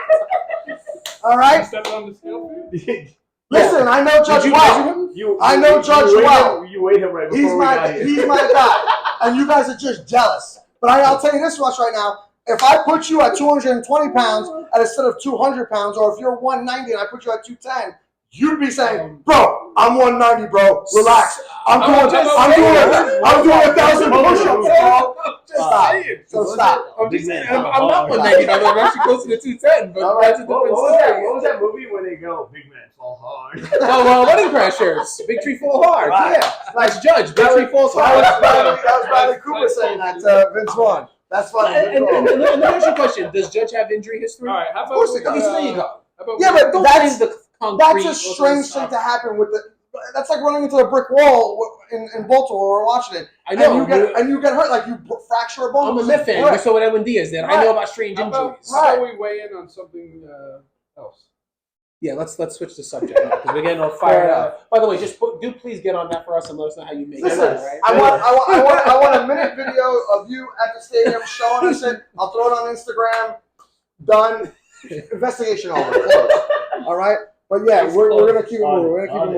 All You right. stepped on the scale for you? Listen, I know Judge you well. measure him? I know Judge well. You weighed him right before He's we got here. my guy, and you guys are just jealous. But I'll tell you this much right now: if I put you at 220 pounds instead of 200 pounds, or if you're 190 and I put you at 210, you'd be saying, "Bro, I'm 190, bro. Relax. I'm doing 1,000 push-ups, bro." Stop. So stop. I'm just saying, I'm not 190. I'm actually closer to 210, but All right. that's a different What story. was that movie where they go, big man fall hard? Oh, Wedding Crashers. Big Tree Fall Hard. Right. Yeah. Nice judge. Big Tree Falls That Hard. was Bradley Cooper saying that to Vince Vaughn. That's funny. And let me ask you a question. Does Judge have injury history? All right, how about Of course we, it does. Okay, so there you go. how about Yeah, we- but Don't that's blame the concrete. a strange thing to happen with the. That's like running into a brick wall in Baltimore. We're watching it, I know. and you get hurt, like you fracture a bone. I'm a Met fan. We saw what Edwin Diaz did. I know about strange how about, injuries. how about we weigh in on something else? Yeah, let's switch the subject because we're getting all fired up. By the way, do please get on that for us and let us know how you make Listen, it. Right? I want a minute video of you at the stadium showing us it. I'll throw it on Instagram. Done. Investigation over. Closed. All right. But yeah, we're gonna keep it moving. We're gonna keep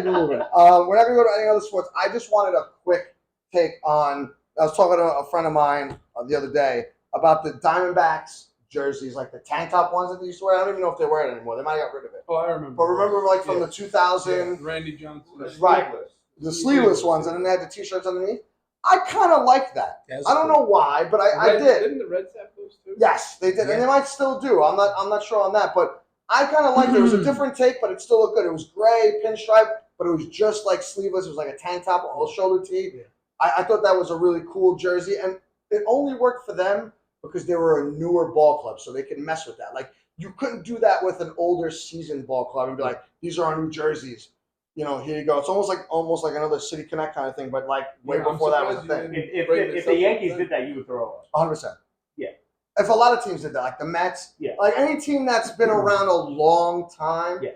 it moving. We're not gonna go to any other sports. I just wanted a quick take on. I was talking to a friend of mine the other day about the Diamondbacks jerseys, like the tank top ones that they used to wear. I don't even know if they wear it anymore. They might have got rid of it. Oh, I remember. But remember, like from the 2000, Randy Johnson. right? The sleeveless ones, and then they had the T-shirts underneath. I kind of like that. Yeah, I don't know why, but I did. Didn't the Reds have those too? Yes, they did, and they might still do. I'm not sure on that, but I kind of liked it. It was a different take, but it still looked good. It was gray, pinstripe, but it was just like sleeveless. It was like a tank top, all shoulder tee. Yeah. I thought that was a really cool jersey, and it only worked for them because they were a newer ball club, so they could mess with that. Like, you couldn't do that with an older seasoned ball club and be like, these are our new jerseys. here you go. It's almost like another City Connect kind of thing, but like way Yeah, I'm before that was a surprised thing. you If the Yankees did that, you would throw up. 100%. Yeah. If a lot of teams did that, like the Mets, Yeah. like any team that's been around a long time, Yeah.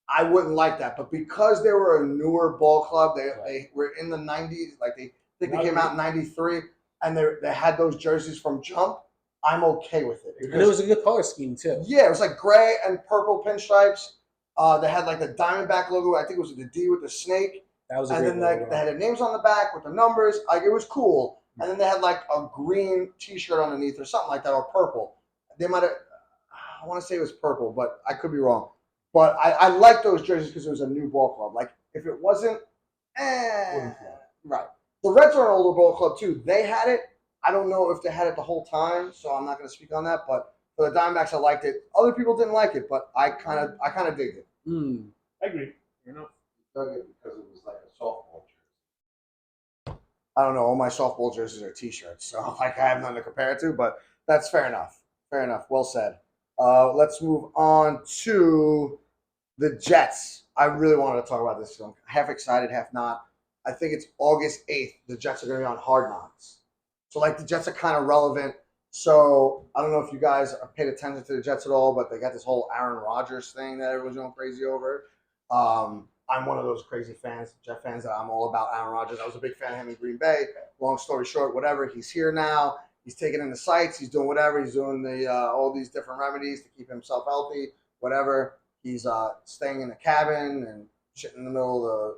I wouldn't like that. But because they were a newer ball club, they Right. were in the 90s, like I think they Not came out in 93, and they had those jerseys from jump, I'm okay with it. And it was a good color scheme too. Yeah, it was like gray and purple pinstripes. They had like the Diamondback logo. I think it was the D with the snake. That was a And great then like logo. they had their names on the back with the numbers. Like it was cool. And then they had like a green T-shirt underneath or something like that, or purple. They might have. I want to say it was purple, but I could be wrong. But I like those jerseys because it was a new ball club. Like if it wasn't, right. The Reds are an older ball club too. They had it. I don't know if they had it the whole time, so I'm not going to speak on that. But for the Diamondbacks, I liked it. Other people didn't like it, but I kind of digged it. I agree. Dug it because it was like a softball jersey. I don't know. All my softball jerseys are T-shirts, so like I have nothing to compare it to. But that's fair enough. Fair enough. Well said. Let's move on to the Jets. I really wanted to talk about this. So I'm half excited, half not. I think it's August 8th. The Jets are going to be on Hard Knocks. So like the Jets are kind of relevant. So I don't know if you guys are paid attention to the Jets at all, but they got this whole Aaron Rodgers thing that everyone's going crazy over. I'm one of those crazy fans, Jet fans, that I'm all about Aaron Rodgers. I was a big fan of him in Green Bay. Long story short, whatever. He's here now. He's taking in the sights. He's doing whatever. He's doing the all these different remedies to keep himself healthy. Whatever. He's staying in the cabin and shit in the middle of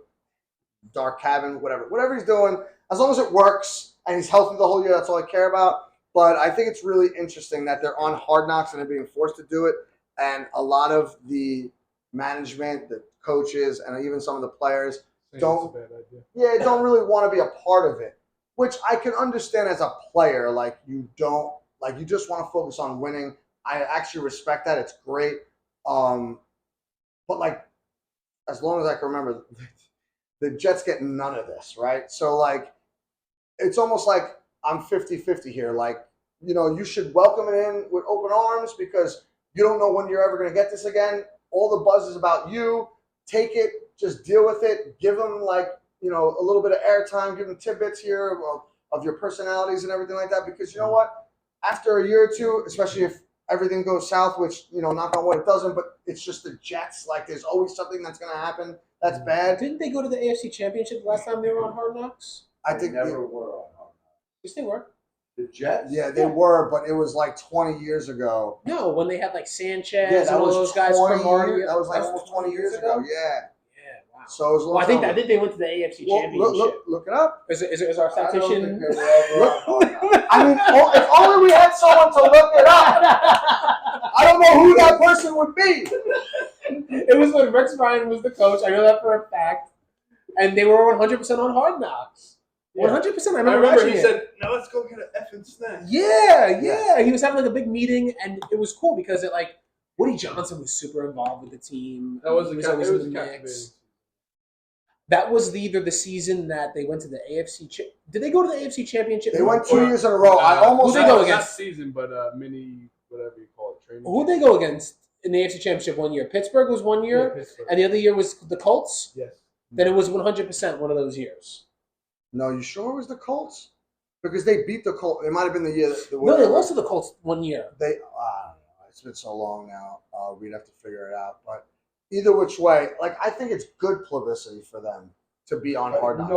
the dark cabin. Whatever he's doing, as long as it works and he's healthy the whole year, that's all I care about. But I think it's really interesting that they're on Hard Knocks and they're being forced to do it. And a lot of the management, the coaches, and even some of the players don't really want to be a part of it, which I can understand as a player. Like you just want to focus on winning. I actually respect that. It's great. But like, as long as I can remember, the Jets get none of this, right? So like, it's almost like I'm 50-50 here. Like, you should welcome it in with open arms because you don't know when you're ever going to get this again. All the buzz is about you. Take it, just deal with it. Give them like, a little bit of airtime. Give them tidbits here of your personalities and everything like that. Because you know what? After a year or two, especially if everything goes south, which, knock on wood, it doesn't, but it's just the Jets. Like, there's always something that's going to happen that's bad. Didn't they go to the AFC Championship last time they were on Hard Knocks? I think They never were on Hard Knocks. Yes, they were. The Jets? Yeah, they were, but it was like 20 years ago. No, when they had like Sanchez Yeah, that and all was those guys 20 from our years. year. That was like almost 20 years ago. Yeah. Yeah, wow. So it was a long Well, I time think they went to the AFC Well, Championship. look it up. Is our I don't think statistician? they were ever on Hard Knocks. I mean, if only we had someone to look it up. I don't know who that person would be. It was when Rex Ryan was the coach. I know that for a fact. And they were 100% on Hard Knocks. 100%. I I remember remember watching he it. said, "Now let's go get an effing snack." Yeah. He was having like a big meeting, and it was cool because Woody Johnson was super involved with the team. That was He the always it in was the captivating. mix. That was either the season that they went to the AFC. Did they go to the AFC Championship? They went 2 years in a row. I almost Who they go not against? season, but mini whatever you call it. Training. Who they go against in the AFC Championship one year? Pittsburgh was one year, Yeah, Pittsburgh. and the other year was the Colts. Yes. Then it was 100% one of those years. No, you sure it was the Colts? Because they beat the Colts. It might have been the year. No, they lost to the Colts one year. I don't know. It's been so long now. We'd have to figure it out. But either which way, like I think it's good publicity for them to be on Hard Knocks.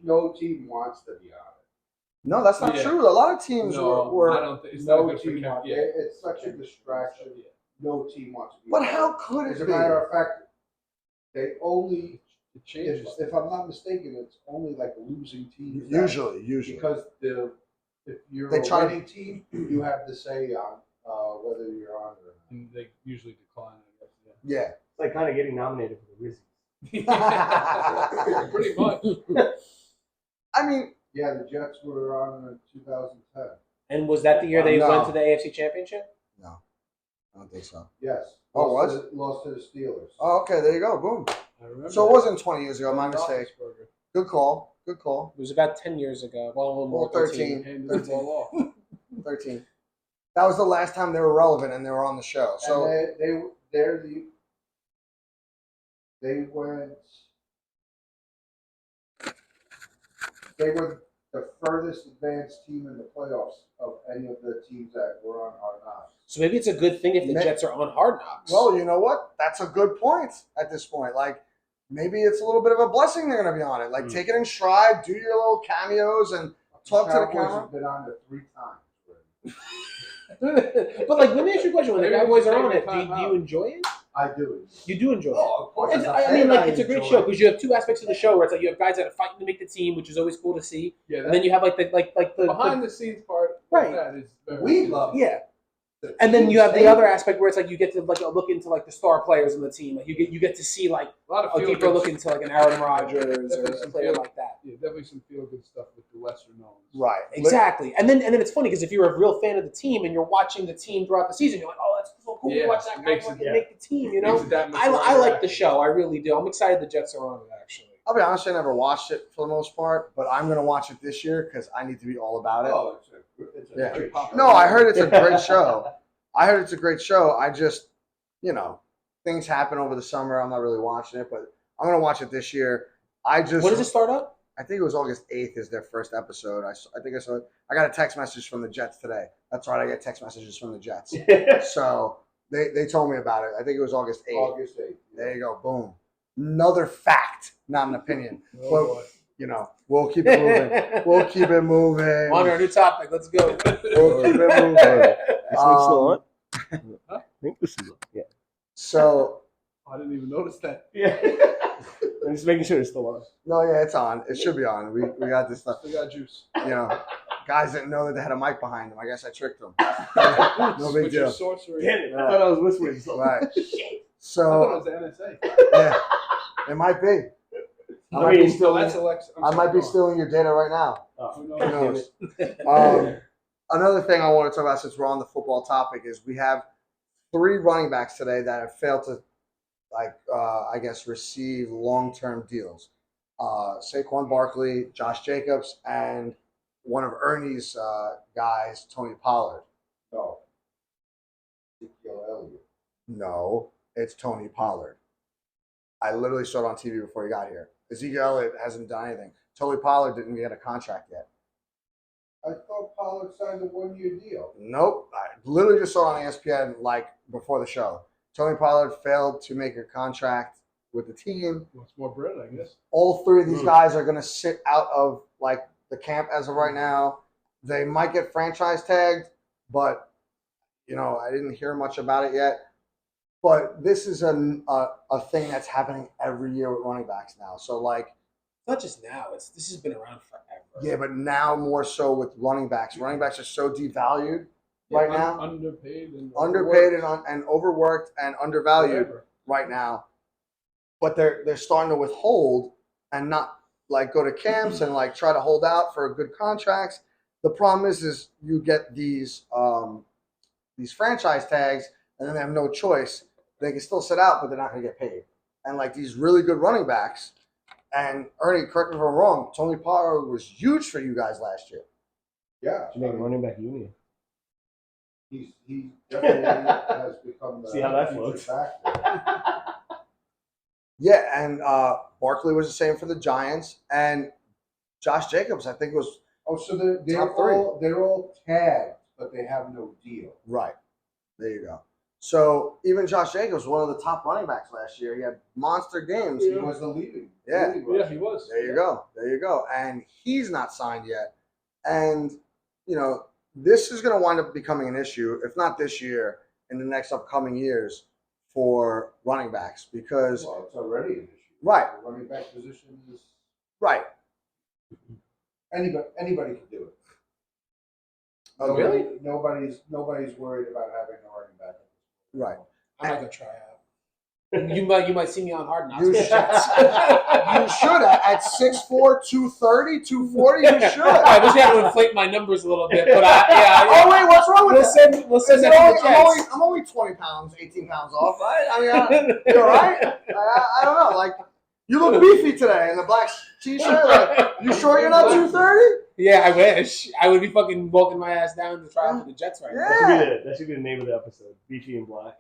No team wants to be on it. No, that's not Yeah. true. A lot of teams were. I don't think it's not No good for team Cap. wants Yeah. It's such a distraction. No team wants to be But on how it. could As it a be? matter of fact, they only, It changes. if I'm not mistaken, it's only like losing teams. that- Usually. Because if you're They a try to- winning team, you have to say on whether you're on it or not. And they usually decline, I guess. Yeah. It's like kind of getting nominated for the Rizzies. Yeah. Pretty much. I mean, Yeah, the Jets were on in 2010. And was that the year they No. went to the AFC Championship? I don't think so. Yes. Oh, Lost to the Steelers. Oh, okay. There you go. Boom. I remember. So it wasn't 20 years ago. My mistake. Roethlisberger. Good call. Good call. It was about 10 years ago. Well, a little more. 13. Handed the ball off. 13. That was the last time they were relevant and they were on the show. So And they went They were the furthest advanced team in the playoffs of any of the teams that were on Hard Knocks. So maybe it's a good thing if the Ma- Jets are on Hard Knocks. Well, you know what? That's a good point at this point. Like, maybe it's a little bit of a blessing they're going to be on it. Like, take it in stride, do your little cameos, and talk to the Cowboys camera. have been on it 3 times already. But like, let me ask you a question: when the Maybe Cowboys we are should on take it, the do time you out. enjoy it? I do. You do enjoy it. Oh, of course. It's, as a I mean, fan, like, it's a great enjoy show it. because you have two aspects of the show where it's like you have guys that are fighting to make the team, which is always cool to see, Yeah, and then you have like the behind the scenes part. Right. That is very We love it. yeah. The And then team's you have the favorite. other aspect where it's like you get to like look into like the star players in the team. Like you get to see like a lot of a feel deeper good. look into like an Aaron Rodgers Definitely or a some player feel- like that. Yeah, definitely some feel good stuff with the lesser knowns. Right. Exactly. And then it's funny because if you're a real fan of the team and you're watching the team throughout the season, you're like, oh, that's so cool Yeah, to watch that it guy makes it- fucking yeah. make the team. You know, Makes it that much I more like the interactive. show. I really do. I'm excited the Jets are on it. Actually, I'll be honest, I never watched it for the most part, but I'm going to watch it this year because I need to be all about it. Oh, it's a Yeah. great show. No, I heard it's a great show. I heard it's a great show. I just, things happen over the summer. I'm not really watching it, but I'm going to watch it this year. when does it start up? I think it was August 8th is their first episode. I think I saw it. I got a text message from the Jets today. That's right. I get text messages from the Jets. So they told me about it. I think it was August 8th. August 8th. There you go. Boom. Another fact, not an opinion. Oh, Well, boy. We'll keep it moving. We'll keep it moving. On to our new topic. Let's go. We'll keep it moving. This one's still on? Huh? I think this is on. Yeah. So, I didn't even notice that. Yeah. I'm just making sure it's still on. no, yeah, it's on. It should be on. We got this stuff. Still got juice. Guys didn't know that they had a mic behind them. I guess I tricked them. No big With your deal. sorcery. Damn it. I thought I was whispering something. Right. I thought So, it was the NSA. yeah, it might be. I might be No, stealing. that's Alexa. I'm I might be sorry. stealing your data right now. Who Who knows? knows? Another thing I want to talk about since we're on the football topic is we have 3 running backs today that have failed to, I guess, receive long-term deals. Saquon Barkley, Josh Jacobs, and one of Ernie's guys, Tony Pollard. No. Ezekiel Elliott. No, it's Tony Pollard. I literally saw it on TV before he got here. Ezekiel Elliott hasn't done anything. Tony Pollard didn't get a contract yet. I thought Pollard signed a 1-year deal. Nope. I literally just saw it on ESPN before the show. Tony Pollard failed to make a contract with the team. Wants more bread, I guess. All 3 of these guys are going to sit out of the camp as of right now. They might get franchise tagged, but I didn't hear much about it yet. But this is a thing that's happening every year with running backs now. So Not just now. This has been around forever. yeah, but now more so with running backs. Running backs are so devalued right now, Underpaid and and overworked and undervalued Forever. right now. But they're starting to withhold and not go to camps and try to hold out for good contracts. The problem is you get these franchise tags and then they have no choice. They can still sit out, but they're not going to get paid. And these really good running backs. And Ernie, correct me if I'm wrong, Tony Pollard was huge for you guys last year. Yeah. Jamaican running back union. He definitely has become the See how that future floats. back there. Yeah, and Barkley was the same for the Giants. And Josh Jacobs, I think, was Oh, so they're Top 3. all tagged, but they have no deal. right. There you go. So even Josh Jacobs, one of the top running backs last year, he had monster games. He was the leading. Yeah. leading Yeah, rusher. he was. There you go. There you go. And he's not signed yet. And, this is going to wind up becoming an issue, if not this year, in the next upcoming years for running backs because, Well, it's already an issue. Right. The running back position is right. anybody can do it. Oh, really? Nobody's worried about having a running back. Right. I'm not gonna try out. You might see me on Hard Knocks. You with the Jets. You should. At 6'4", 230, 240, you should. I wish I had to inflate my numbers a little bit, but Oh, wait, what's wrong with we'll that? send Is that it to the only, Jets. I'm only 20 pounds, 18 pounds off, right? I mean, you all right? I don't know. You look beefy today in the black t-shirt. You sure you're not 230? Yeah, I wish. I would be fucking walking my ass down to try out for the Jets right Yeah. That should be the name of the episode. Beefy and Black.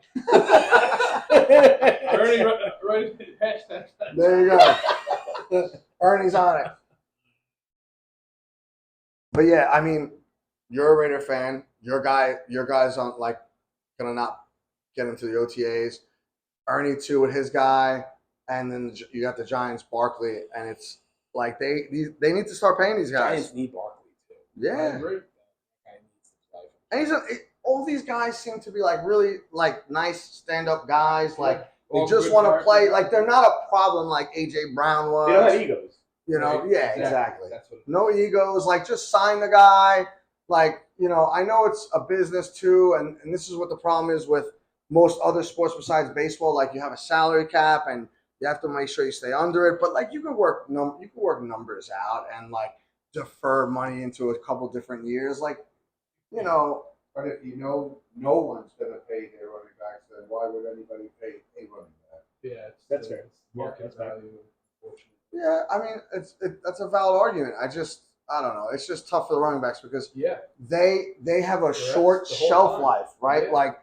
Ernie, right, hashtag. There you go. Ernie's on it. But yeah, I mean, you're a Raider fan. Your guys aren't like gonna not get into the OTAs. Ernie too with his guy, and then you got the Giants, Barkley, and it's like they need to start paying these guys. Giants need Barkley too. Yeah, agree. and all these guys seem to be like really like nice stand up guys. Like they All just good want to characters. play. Like they're not a problem like AJ Brown was. They don't have egos. You know, Right. yeah, exactly. That's what it is. No egos. Like just sign the guy. Like I know it's a business too, and this is what the problem is with most other sports besides baseball. Like you have a salary cap, and you have to make sure you stay under it. But like you can work numbers out and like defer money into a couple different years. Like But if no one's going to pay their running backs, then why would anybody pay a running back? Yeah, That's the fair. Market That's fair. value, unfortunately. yeah, I mean that's a valid argument. I don't know. It's just tough for the running backs because Yeah, they have a Correct. short The whole shelf time. life, right? Yeah. Like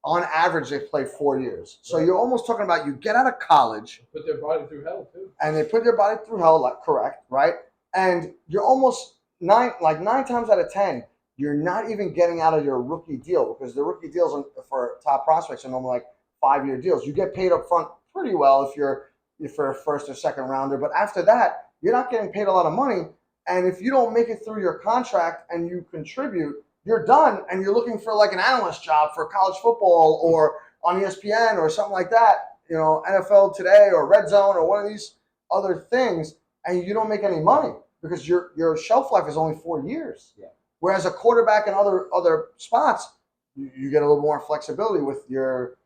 on average they play 4 years. So Right. you're almost talking about you get out of college put their body through hell too. and they put their body through hell, like correct, right? And you're almost nine times out of 10, you're not even getting out of your rookie deal because the rookie deals for top prospects are normally like 5-year deals. You get paid up front pretty well if you're a first or second rounder, but after that, you're not getting paid a lot of money. And if you don't make it through your contract and you contribute, you're done and you're looking for like an analyst job for college football or on ESPN or something like that, NFL Today or Red Zone or one of these other things, and you don't make any money because your shelf life is only 4 years. Yeah. Whereas a quarterback and other spots, you get a little more flexibility with your,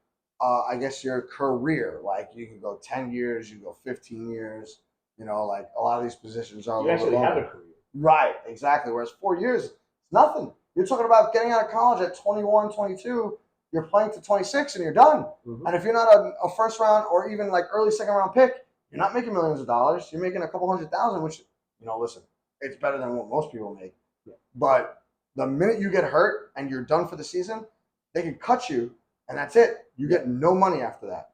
I guess your career. Like you can go 10 years, you can go 15 years. Like a lot of these positions are a You little actually bit have longer. a career. Right, exactly. Whereas 4 years, it's nothing. You're talking about getting out of college at 21, 22. You're playing to 26 and you're done. Mhm. And if you're not a first round or even like early second round pick, you're not making millions of dollars. You're making a couple $100,000, which, listen, it's better than what most people make. Yeah. But the minute you get hurt and you're done for the season, they can cut you and that's it. You get no money after that.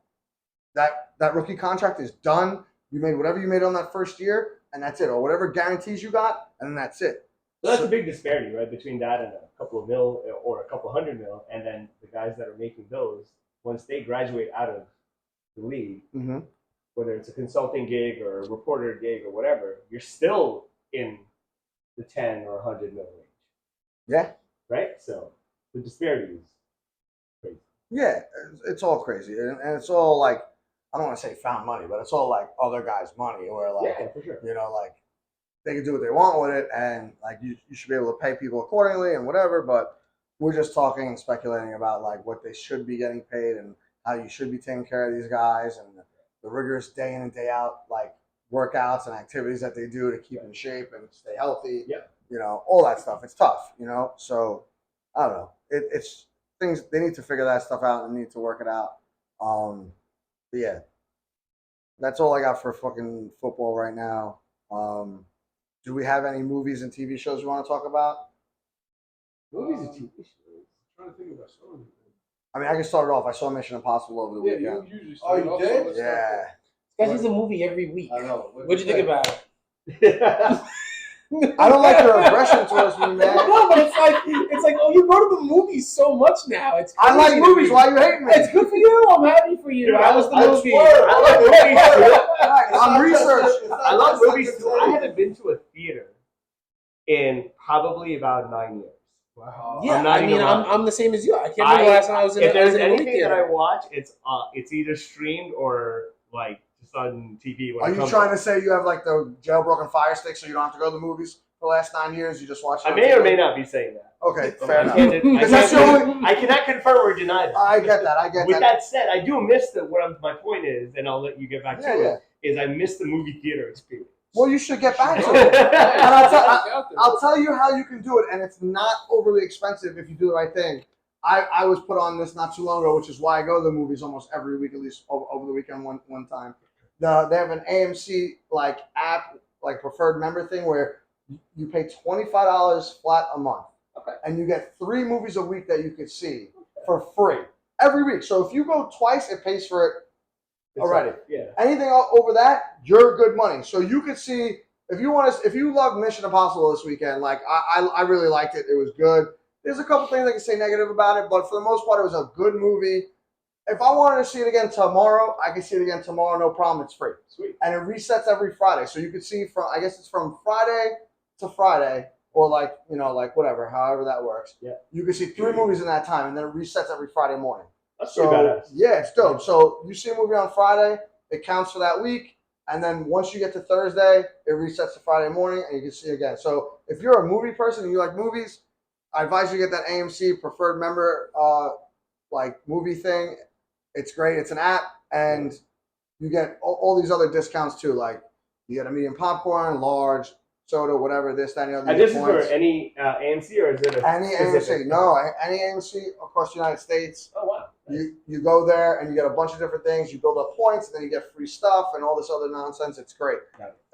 That rookie contract is done. You made whatever you made on that first year, and that's it. Or whatever guarantees you got, and then that's it. So that's a big disparity, right, between that and a couple of mil or a couple $100 million, and then the guys that are making those, once they graduate out of the league, Mm-hmm. whether it's a consulting gig or a reporter gig or whatever, you're still in the 10 or 100 mil range. Yeah. Right? So the disparity is crazy. Yeah, it's all crazy. And it's all like, I don't want to say found money, but it's all like other guys' money where like, Yeah, for sure. like they can do what they want with it and like you should be able to pay people accordingly and whatever, but we're just talking and speculating about like what they should be getting paid and how you should be taking care of these guys and the rigorous day in and day out like workouts and activities that they do to keep in shape and stay healthy. Yeah. All that stuff. It's tough, So I don't know. It's things they need to figure that stuff out and need to work it out. But yeah, that's all I got for fucking football right now. Do we have any movies and TV shows we want to talk about? Movies and TV shows. I'm trying to think about something. I mean, I can start it off. I saw Mission Impossible over the Yeah, weekend. you usually Oh, you start off did? with Yeah. This guy sees a movie every week. I know. What'd you think about it? I don't like your aggression towards me, man. No, but it's like, oh, you go to the movies so much now. It's I like crazy to movies. me. Why you hating me? It's good for you. I'm happy for you. Dude, How was the I movie? swear, I like movies too. Right, I'm research. I love movies too. I haven't been to a theater in probably about 9 years. Wow. Yeah, I'm not I mean, even lying. I'm the same as you. I can't remember the last time I was in If there's a movie anything that I theater. watch, it's either streamed or like just on TV. When Are it you comes trying out. to say you have like the jailbroken fire stick so you don't have to go to the movies for the last 9 years? You just watch it I on may or TV? may not be saying that. Okay, But fair I enough. can't- Because that's the only. I cannot confirm or deny that. I get that. With that said, I do miss my point is, and I'll let you get back to Yeah, it, is I miss the movie theater experience. Well, you should get back to it. Yeah, And out there. I'll tell you how you can do it, and it's not overly expensive if you do the right thing. I was put on this not too long ago, which is why I go to the movies almost every week, at least over the weekend one time. They have an AMC like app, like preferred member thing, where you pay $25 flat a month, and you get 3 movies a week that you could see for free every week. So if you go twice, it pays for it already. Yeah. Anything over that, you're good money. So you could see if you love Mission Impossible this weekend, like I really liked it. It was good. There's a couple things I can say negative about it, but for the most part, it was a good movie. If I wanted to see it again tomorrow, I can see it again tomorrow, no problem. It's free. Sweet. And it resets every Friday. So you could see I guess it's from Friday to Friday, or like whatever, however that works. Yeah. You can see 3 movies in that time, and then it resets every Friday morning. That's pretty badass. Yeah, it's dope. So you see a movie on Friday, it counts for that week, and then once you get to Thursday, it resets to Friday morning, and you can see it again. So if you're a movie person and you like movies, I advise you to get that AMC preferred member movie thing. It's great. It's an app, and you get all these other discounts too. Like you get a medium popcorn, large soda, whatever, this, that, and the other. And this is for any AMC, or is it any AMC? No, any AMC across the United States. Oh wow! Nice. You go there and you get a bunch of different things. You build up points, and then you get free stuff and all this other nonsense. It's great.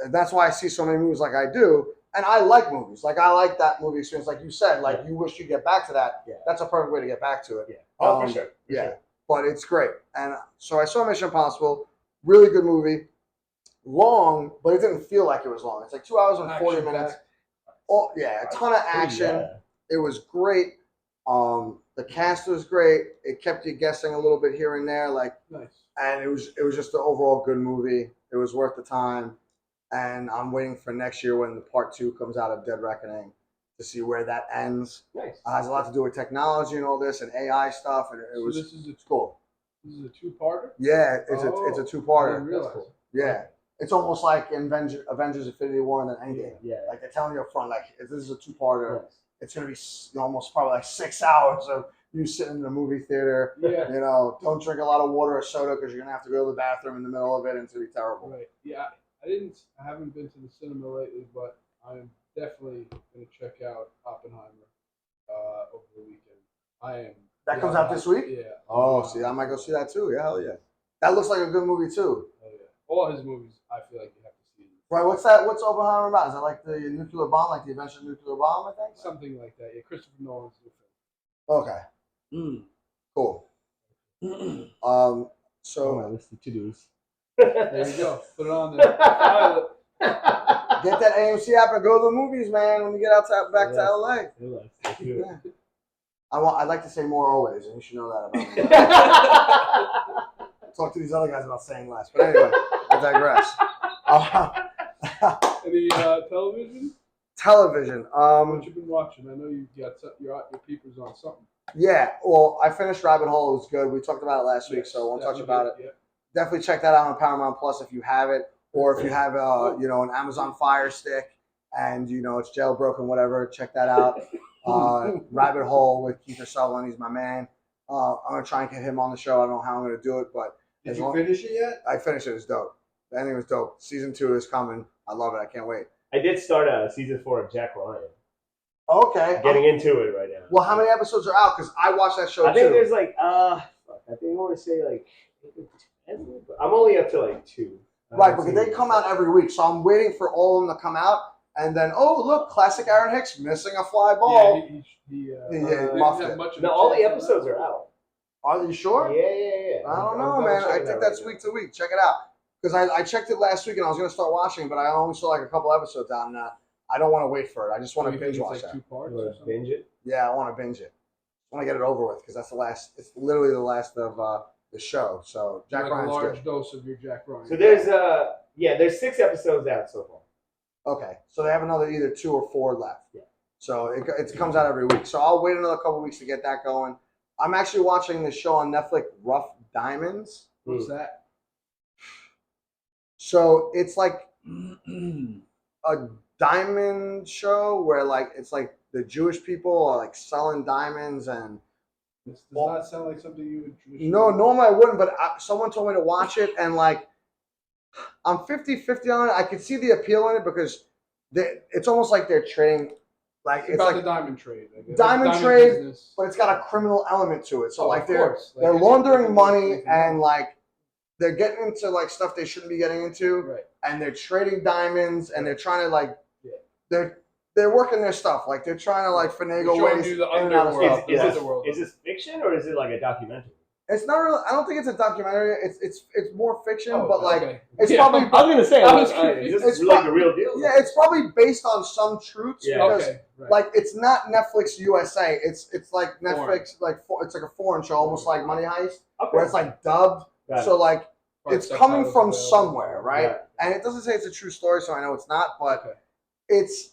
And that's why I see so many movies like I do. And I like movies. Like I like that movie experience. Like you said, like you wish you get back to that. Yeah. That's a perfect way to get back to it. Yeah. Oh, for sure. For yeah. sure. But it's great. And so I saw Mission Impossible. Really good movie. Long, but it didn't feel like it was long. It's like 2 hours and 40 minutes. Oh yeah, a ton of action. Yeah. It was great. The cast was great. It kept you guessing a little bit here and there. Like Nice. and it was just an overall good movie. It was worth the time. And I'm waiting for next year when the part 2 comes out of Dead Reckoning to see where that ends. Nice. It has a lot to do with technology and all this and AI stuff, and it's cool. This is a two-parter? Yeah, it's a I didn't two-parter. realize. Yeah, it's almost like Avengers Infinity War and then Endgame. Yeah. Like they're telling you up front, like if this is a two-parter. Nice. It's gonna be almost probably like 6 hours of you sitting in the movie theater. Yeah. Don't drink a lot of water or soda because you're gonna have to go to the bathroom in the middle of it, and it's gonna be terrible. Right. Yeah. I haven't been to the cinema lately, but I'm definitely gonna check out Oppenheimer over the weekend. That comes out this week? Yeah. Oh, see, I might go see that too. Yeah, hell yeah. That looks like a good movie too. Oh yeah. All his movies, I feel like you have to see. Right, what's that? What's Oppenheimer about? Is it like the nuclear bomb, like the eventual nuclear bomb, I think? Something like that. Yeah, Christopher Nolan's new film. Okay. Cool. Oh, So my list of to-dos. There you go. Put it on there. Pilot. get that AMC app and go to the movies, man, when you get back to LA. Let's do it. Yeah. I'd like to say more always, and you should know that about me. Talk to these other guys about saying less. But anyway, I digress. Any television? Television. What you been watching? I know you got your peepers on something. Yeah, well, I finished Rabbit Hole. It was good. We talked about it last week, so I won't touch about it. Yeah. Definitely check that out on Paramount Plus if you have it, or if you have an Amazon Fire Stick and it's jailbroken, whatever. Check that out. Rabbit Hole with Keith Sutherland. He's my man. I'm gonna try and get him on the show. I don't know how I'm gonna do it, but Did you finish it yet? I finished it. It's dope. The ending was dope. Season 2 is coming. I love it. I can't wait. I did start season 4 of Jack Ryan. Okay. Getting into it right now. Well, how many episodes are out? Because I watched that show I think too. there's I think I want to say 10, but I'm only up to 2. Right, because they come out every week, so I'm waiting for all of them to come out, and then look, classic Aaron Hicks missing a fly ball. Muffed it. No, all the episodes are out. Are you sure? Yeah. I don't know, man. I think that's week to week. Check it out. Because I checked it last week and I was going to start watching, but I only saw a couple episodes out, and I don't want to wait for it. I just want to binge watch that. 2 parts. You want to binge it? Yeah, I want to binge it. I want to get it over with because that's the last. It's literally the last of the show. So Jack Like Ryan's a large good. dose of your Jack Ryan. So there's 6 episodes out so far. Okay, so they have another either 2 or 4 left. Yeah. So it comes out every week. So I'll wait another couple weeks to get that going. I'm actually watching this show on Netflix, Rough Diamonds. What's that? So it's like a diamond show where it's like the Jewish people are selling diamonds and. This does not sound like something you would traditionally. No, normally I wouldn't, but someone told me to watch it, and I'm 50-50 on it. I can see the appeal in it because it's almost like they're trading. It's about the diamond trade. Diamond trade, business. but it's got a criminal element to it. So of they're course. they're laundering money and they're getting into stuff they shouldn't be getting into, Right. and they're trading diamonds and they're trying to they're working their stuff they're trying to finagle They're showing ways you the in and out of underworld. stuff. Is this- Is this fiction or is it like a documentary? It's not really. I don't think it's a documentary. It's more fiction, but like okay. it's Yeah. probably. I was gonna say, I was is this It's like prob- the real deal? Yeah, it's probably based on some truths Yeah. because Okay, right. like it's not Netflix USA. It's like Netflix it's like a foreign show, almost like Money Heist, Okay. where it's like dubbed. Got it. So like Part it's coming subtitles from available. somewhere, right? Right. And it doesn't say it's a true story, so I know it's not. But Okay. it's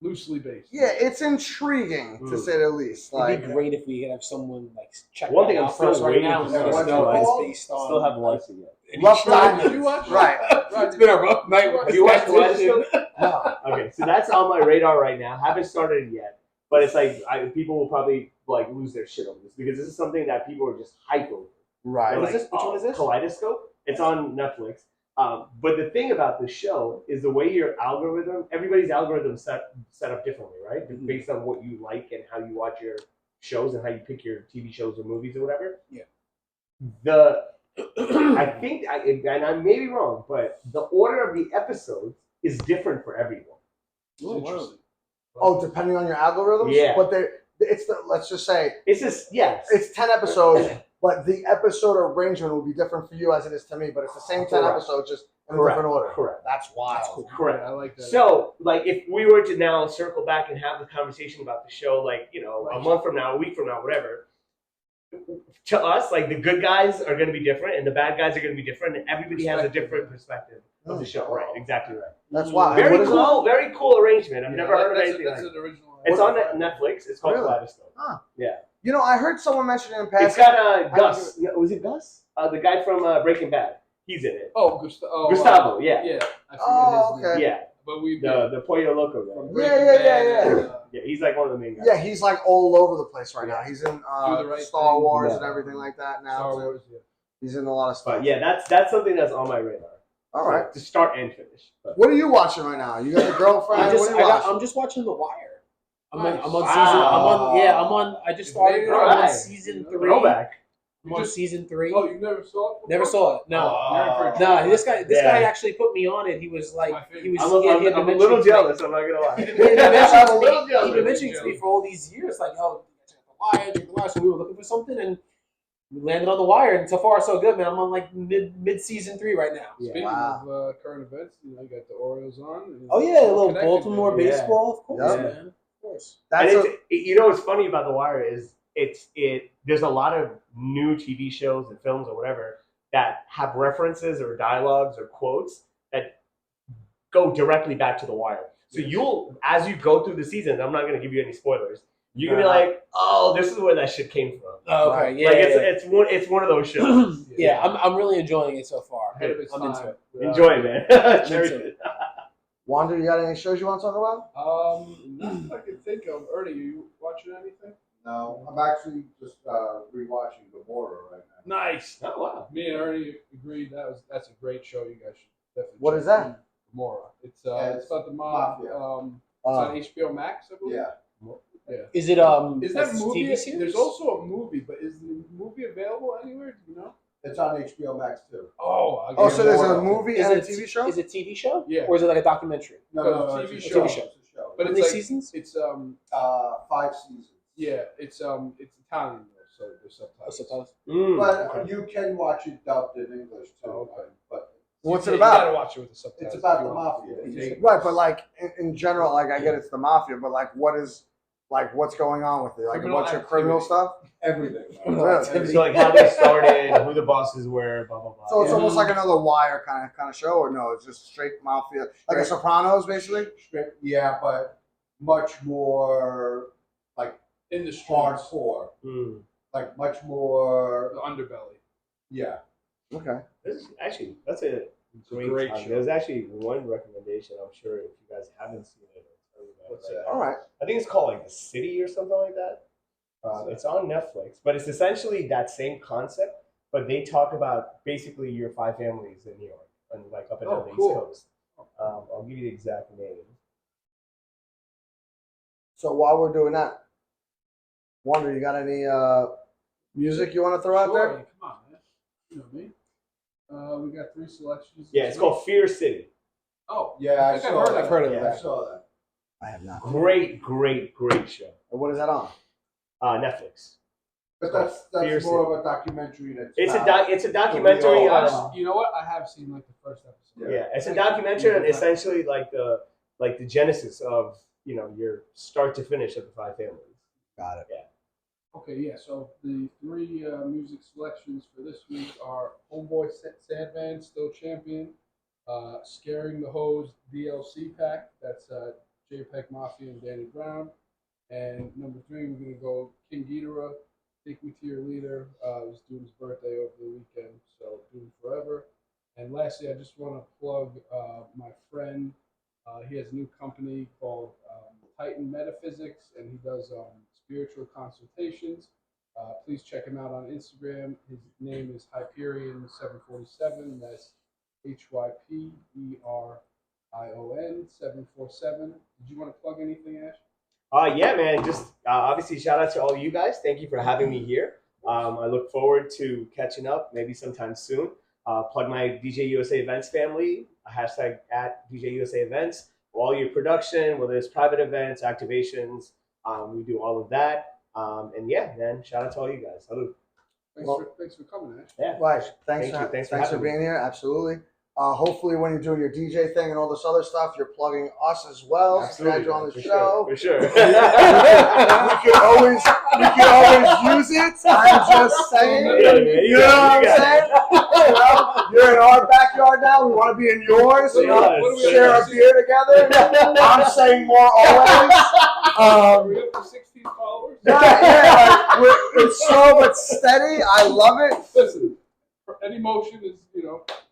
Loosely based. it's intriguing to say the least. Like It'd be great if we could have someone like check One that thing I'm out still for us right waiting now to and see let us what's know it if called? it's based on. Still haven't watched it yet. Rough Did you watch it? Right. It's been a rough night. with Have you watched transition. Kaleidoscope? No. Okay, so that's on my radar right now. Haven't started it yet, but it's like people will probably like lose their shit over this because this is something that people are just hyped over. Right. They're What is like, this? Which one is this? Kaleidoscope. It's on Netflix. But the thing about the show is the way your algorithm, everybody's algorithm set up differently, right? Mhm. Based on what you like and how you watch your shows and how you pick your TV shows or movies or whatever. Yeah. I think, and I may be wrong, but the order of the episodes is different for everyone. It's interesting. Oh, depending on your algorithms. Yeah. But it's the let's just say It's just yes. it's 10 episodes, but the episode arrangement will be different for you as it is to me. But it's the same 10 Correct. episodes, just in a Correct. different order. Correct. That's wild. That's cool. Correct. Yeah, I like that. So, like, if we were to now circle back and have the conversation about the show, like, you know, a month from now, a week from now, whatever, to us, like, the good guys are going to be different and the bad guys are going to be different, and everybody has a different perspective of the show. Right, exactly right. That's wild. Very What is cool, very cool arrangement. I've Yeah, never heard of that's anything That's like an original. it. It's on Netflix. It's called Really? Kaleidoscope. Huh. Yeah. You know, I heard someone mention it in passing. It's got Gus. Yeah, was it Gus? The guy from Breaking Bad. He's in it. Oh, Gustavo, yeah. Yeah. I forget Oh, his name. okay. Yeah. But we The Pollo Loco guy. from Yeah, Breaking yeah, Bad yeah, and, yeah. Yeah, he's like one of the main guys. Yeah, he's like all over the place right now. He's in Do the Right Star Thing. Wars Yeah. and everything like that now. Star too. Wars. Yeah. He's in a lot of stuff. But yeah, that's something that's on my radar. All right. To start and finish. But What are you watching right now? You got your girlfriend? What are you watching? I'm just watching The Wire. I'm on Nice. season. Wow. I just started. All I'm on right. season 3. throwback. I'm on season 3. Oh, you never saw it? Before? Never saw it. No. You're in for a treat. No, this guy Yeah. actually put me on it. He was like, My favorite. he was. I'm he had a been little mentioning- jealous, I'm not gonna lie. He had been I'm a mentioning little to me- jealous. he'd been mentioning to me for all these years, like, oh, check the wire. So we were looking for something, and we landed on The Wire. And so far, so good, man. I'm on like mid season 3 right now. Yeah. Speaking Wow. of current events, you know, you got the Orioles on. And Oh yeah, a little connected, Baltimore baby. Yeah. baseball, of course, Yeah. man. Of course. And That's you know what's funny about The Wire is there's a lot of new TV shows and films or whatever that have references or dialogues or quotes that go directly back to The Wire. So you'll, as you go through the seasons, I'm not going to give you any spoilers. You can be like, oh, this is where that shit came from. Oh, okay, Right. yeah, Like yeah, it's one of those shows. yeah. I'm really enjoying it so far. Ahead of its I'm into time. it. Enjoy it, man. Cherish into it. Wanda, you got any shows you want to talk about? Not that I can think of. Ernie, are you watching anything? No, I'm actually just rewatching Gomorrah right now. Nice. Oh wow. Me and Ernie agreed that's a great show. You guys should definitely. What check is that? out. Gomorrah. It's Yeah, it's about the mob. Mafia. It's on HBO Max, I believe. Yeah. Is it Is that a movie? TV series? There's also a movie, but is the movie available anywhere? Do you know? It's on HBO Max too. Oh, Oh, so there's a Gomorrah. movie Is and a it TV show? Is it a TV show? Yeah. Or is it like a documentary? No, it's TV a show. TV It's show. a show. But How it's many like seasons? it's 5 seasons. yeah, it's Italian though, so there's subtitles. Subtitles. But okay. you can watch it dubbed in English too. Oh, okay. But What's You it gotta about? watch it with the subtitles. it's about if you the want. mafia. Right, but like in general, like I get it's the mafia, but like what's going on with it? Like a Criminal bunch of criminal activity. stuff? Everything. Really? So like how they started, who the bosses were, blah blah blah. So it's Yeah. almost like another Wire kind of show, or no? It's just straight mafia, like a Sopranos, basically. Yeah, but much more like In the streets, hardcore. Mm. Like much more. the underbelly. Yeah. Okay. Actually, that's a great show. show. There's actually one recommendation. I'm sure if you guys haven't seen it, I'll tell you about What's it right that? All right. now. I think it's called like The City or something like that. It's on Netflix, but it's essentially that same concept. But they talk about basically your 5 families in New York and like up and down the cool. East Coast. I'll give you the exact name. So while we're doing that, Wonder, you got any music you want to throw out Sure, there? come on, man. You know me. We got 3 selections. Yeah, it's called Fear City. Oh, Yeah, I think saw that. I've heard of Yeah. that. I saw that. I have not. Great show. What is that on? Netflix. But that's Fiercely. more of a documentary. That's It's a documentary Oh, on. You know what? I have seen like the first episode. Yeah, it's a documentary on essentially like the genesis of your start to finish of the Five Families. Got it. Yeah. Okay, yeah. So the three music selections for this week are Homeboy Sandman, Still Champion, Scaring the Hose DLC pack. That's JPEG Mafia and Danny Brown. And number 3, we're gonna go King Ghidorah, Take Me to Your Leader. It was Doom's birthday over the weekend, so Doom forever. And lastly, I just want to plug my friend. He has a new company called Titan Metaphysics, and he does spiritual consultations. Please check him out on Instagram. His name is Hyperion747. That's HYPERION 747. Did you want to plug anything, Ash? Yeah, man. Just obviously shout out to all you guys. Thank you for having me here. I look forward to catching up maybe sometime soon. Plug my DJ USA Events family, hashtag at DJ USA Events. All your production, whether it's private events, activations, we do all of that. And yeah, man, shout out to all you guys. Salute. Thanks for coming, Ash. Yeah. Right. Thanks Thank you. Thanks for for having me. being here. Absolutely. Hopefully, when you do your DJ thing and all this other stuff, you're plugging us as well. Absolutely, Glad you're on the for show. For sure. we can always use it. I'm just saying. You know what I'm saying? You're in our backyard now. We want to be in yours. Share a beer together. I'm saying more always. Are we up to 16 followers? It's slow but steady. I love it. Listen, any motion is,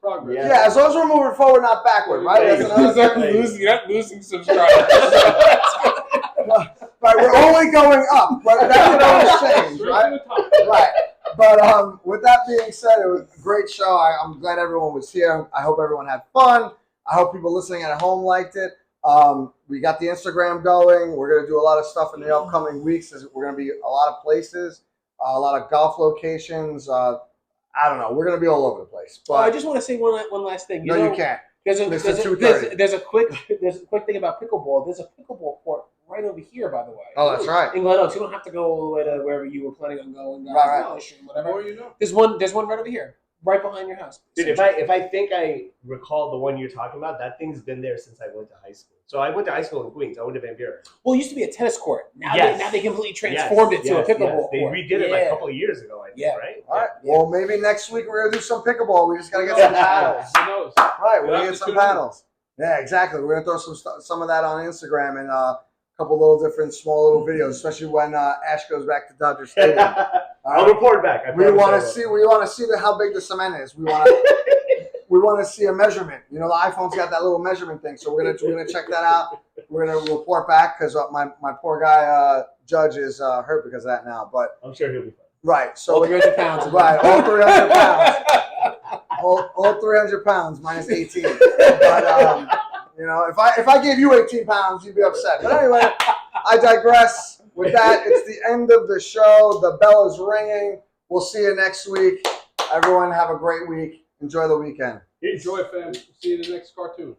progress. Yeah, as long as we're moving forward, not backward, right? That's another thing. You're not losing subscribers. Right, we're only going up, but that can always change, right? Right. But with that being said, it was a great show. I'm glad everyone was here. I hope everyone had fun. I hope people listening at home liked it. We got the Instagram going. We're going to do a lot of stuff in the upcoming weeks. We're going to be a lot of places, a lot of golf locations. I don't know. We're going to be all over the place. But I just want to say one last thing. you can't. There's a quick thing about pickleball. There's a pickleball court right over here, by the way. Oh, that's right. In Glen Oaks. You don't have to go all the way to wherever you were planning on going. Right. Whatever. Or you know. There's one right over here, right behind your house. Dude, if I think I recall the one you're talking about, that thing's been there since I went to high school. So I went to high school in Queens. I went to Van Buren. Well, it used to be a tennis court. Now they completely transformed it to a pickleball court. They redid it like a couple of years ago, I think, right? All right. Well, maybe next week we're going to do some pickleball. We just got to get some paddles. Who knows? Right, we're going to get some paddles. Yeah, exactly. We're going to throw some of that on Instagram and a couple little different small little videos, especially when Ash goes back to Dodger Stadium. I'll report back. We want to see how big the cement is. We want to see a measurement. The iPhone's got that little measurement thing, so we're gonna check that out. We're gonna report back because my poor guy Judge is hurt because of that now. But I'm sure he'll be fine. Right, so all 300 pounds. Right, all 300 pounds. all 300 pounds minus 18. But if I gave you 18 pounds, you'd be upset. But anyway, I digress. With that, it's the end of the show. The bell is ringing. We'll see you next week. Everyone have a great week. Enjoy the weekend. Enjoy, fam. See you in the next cartoon.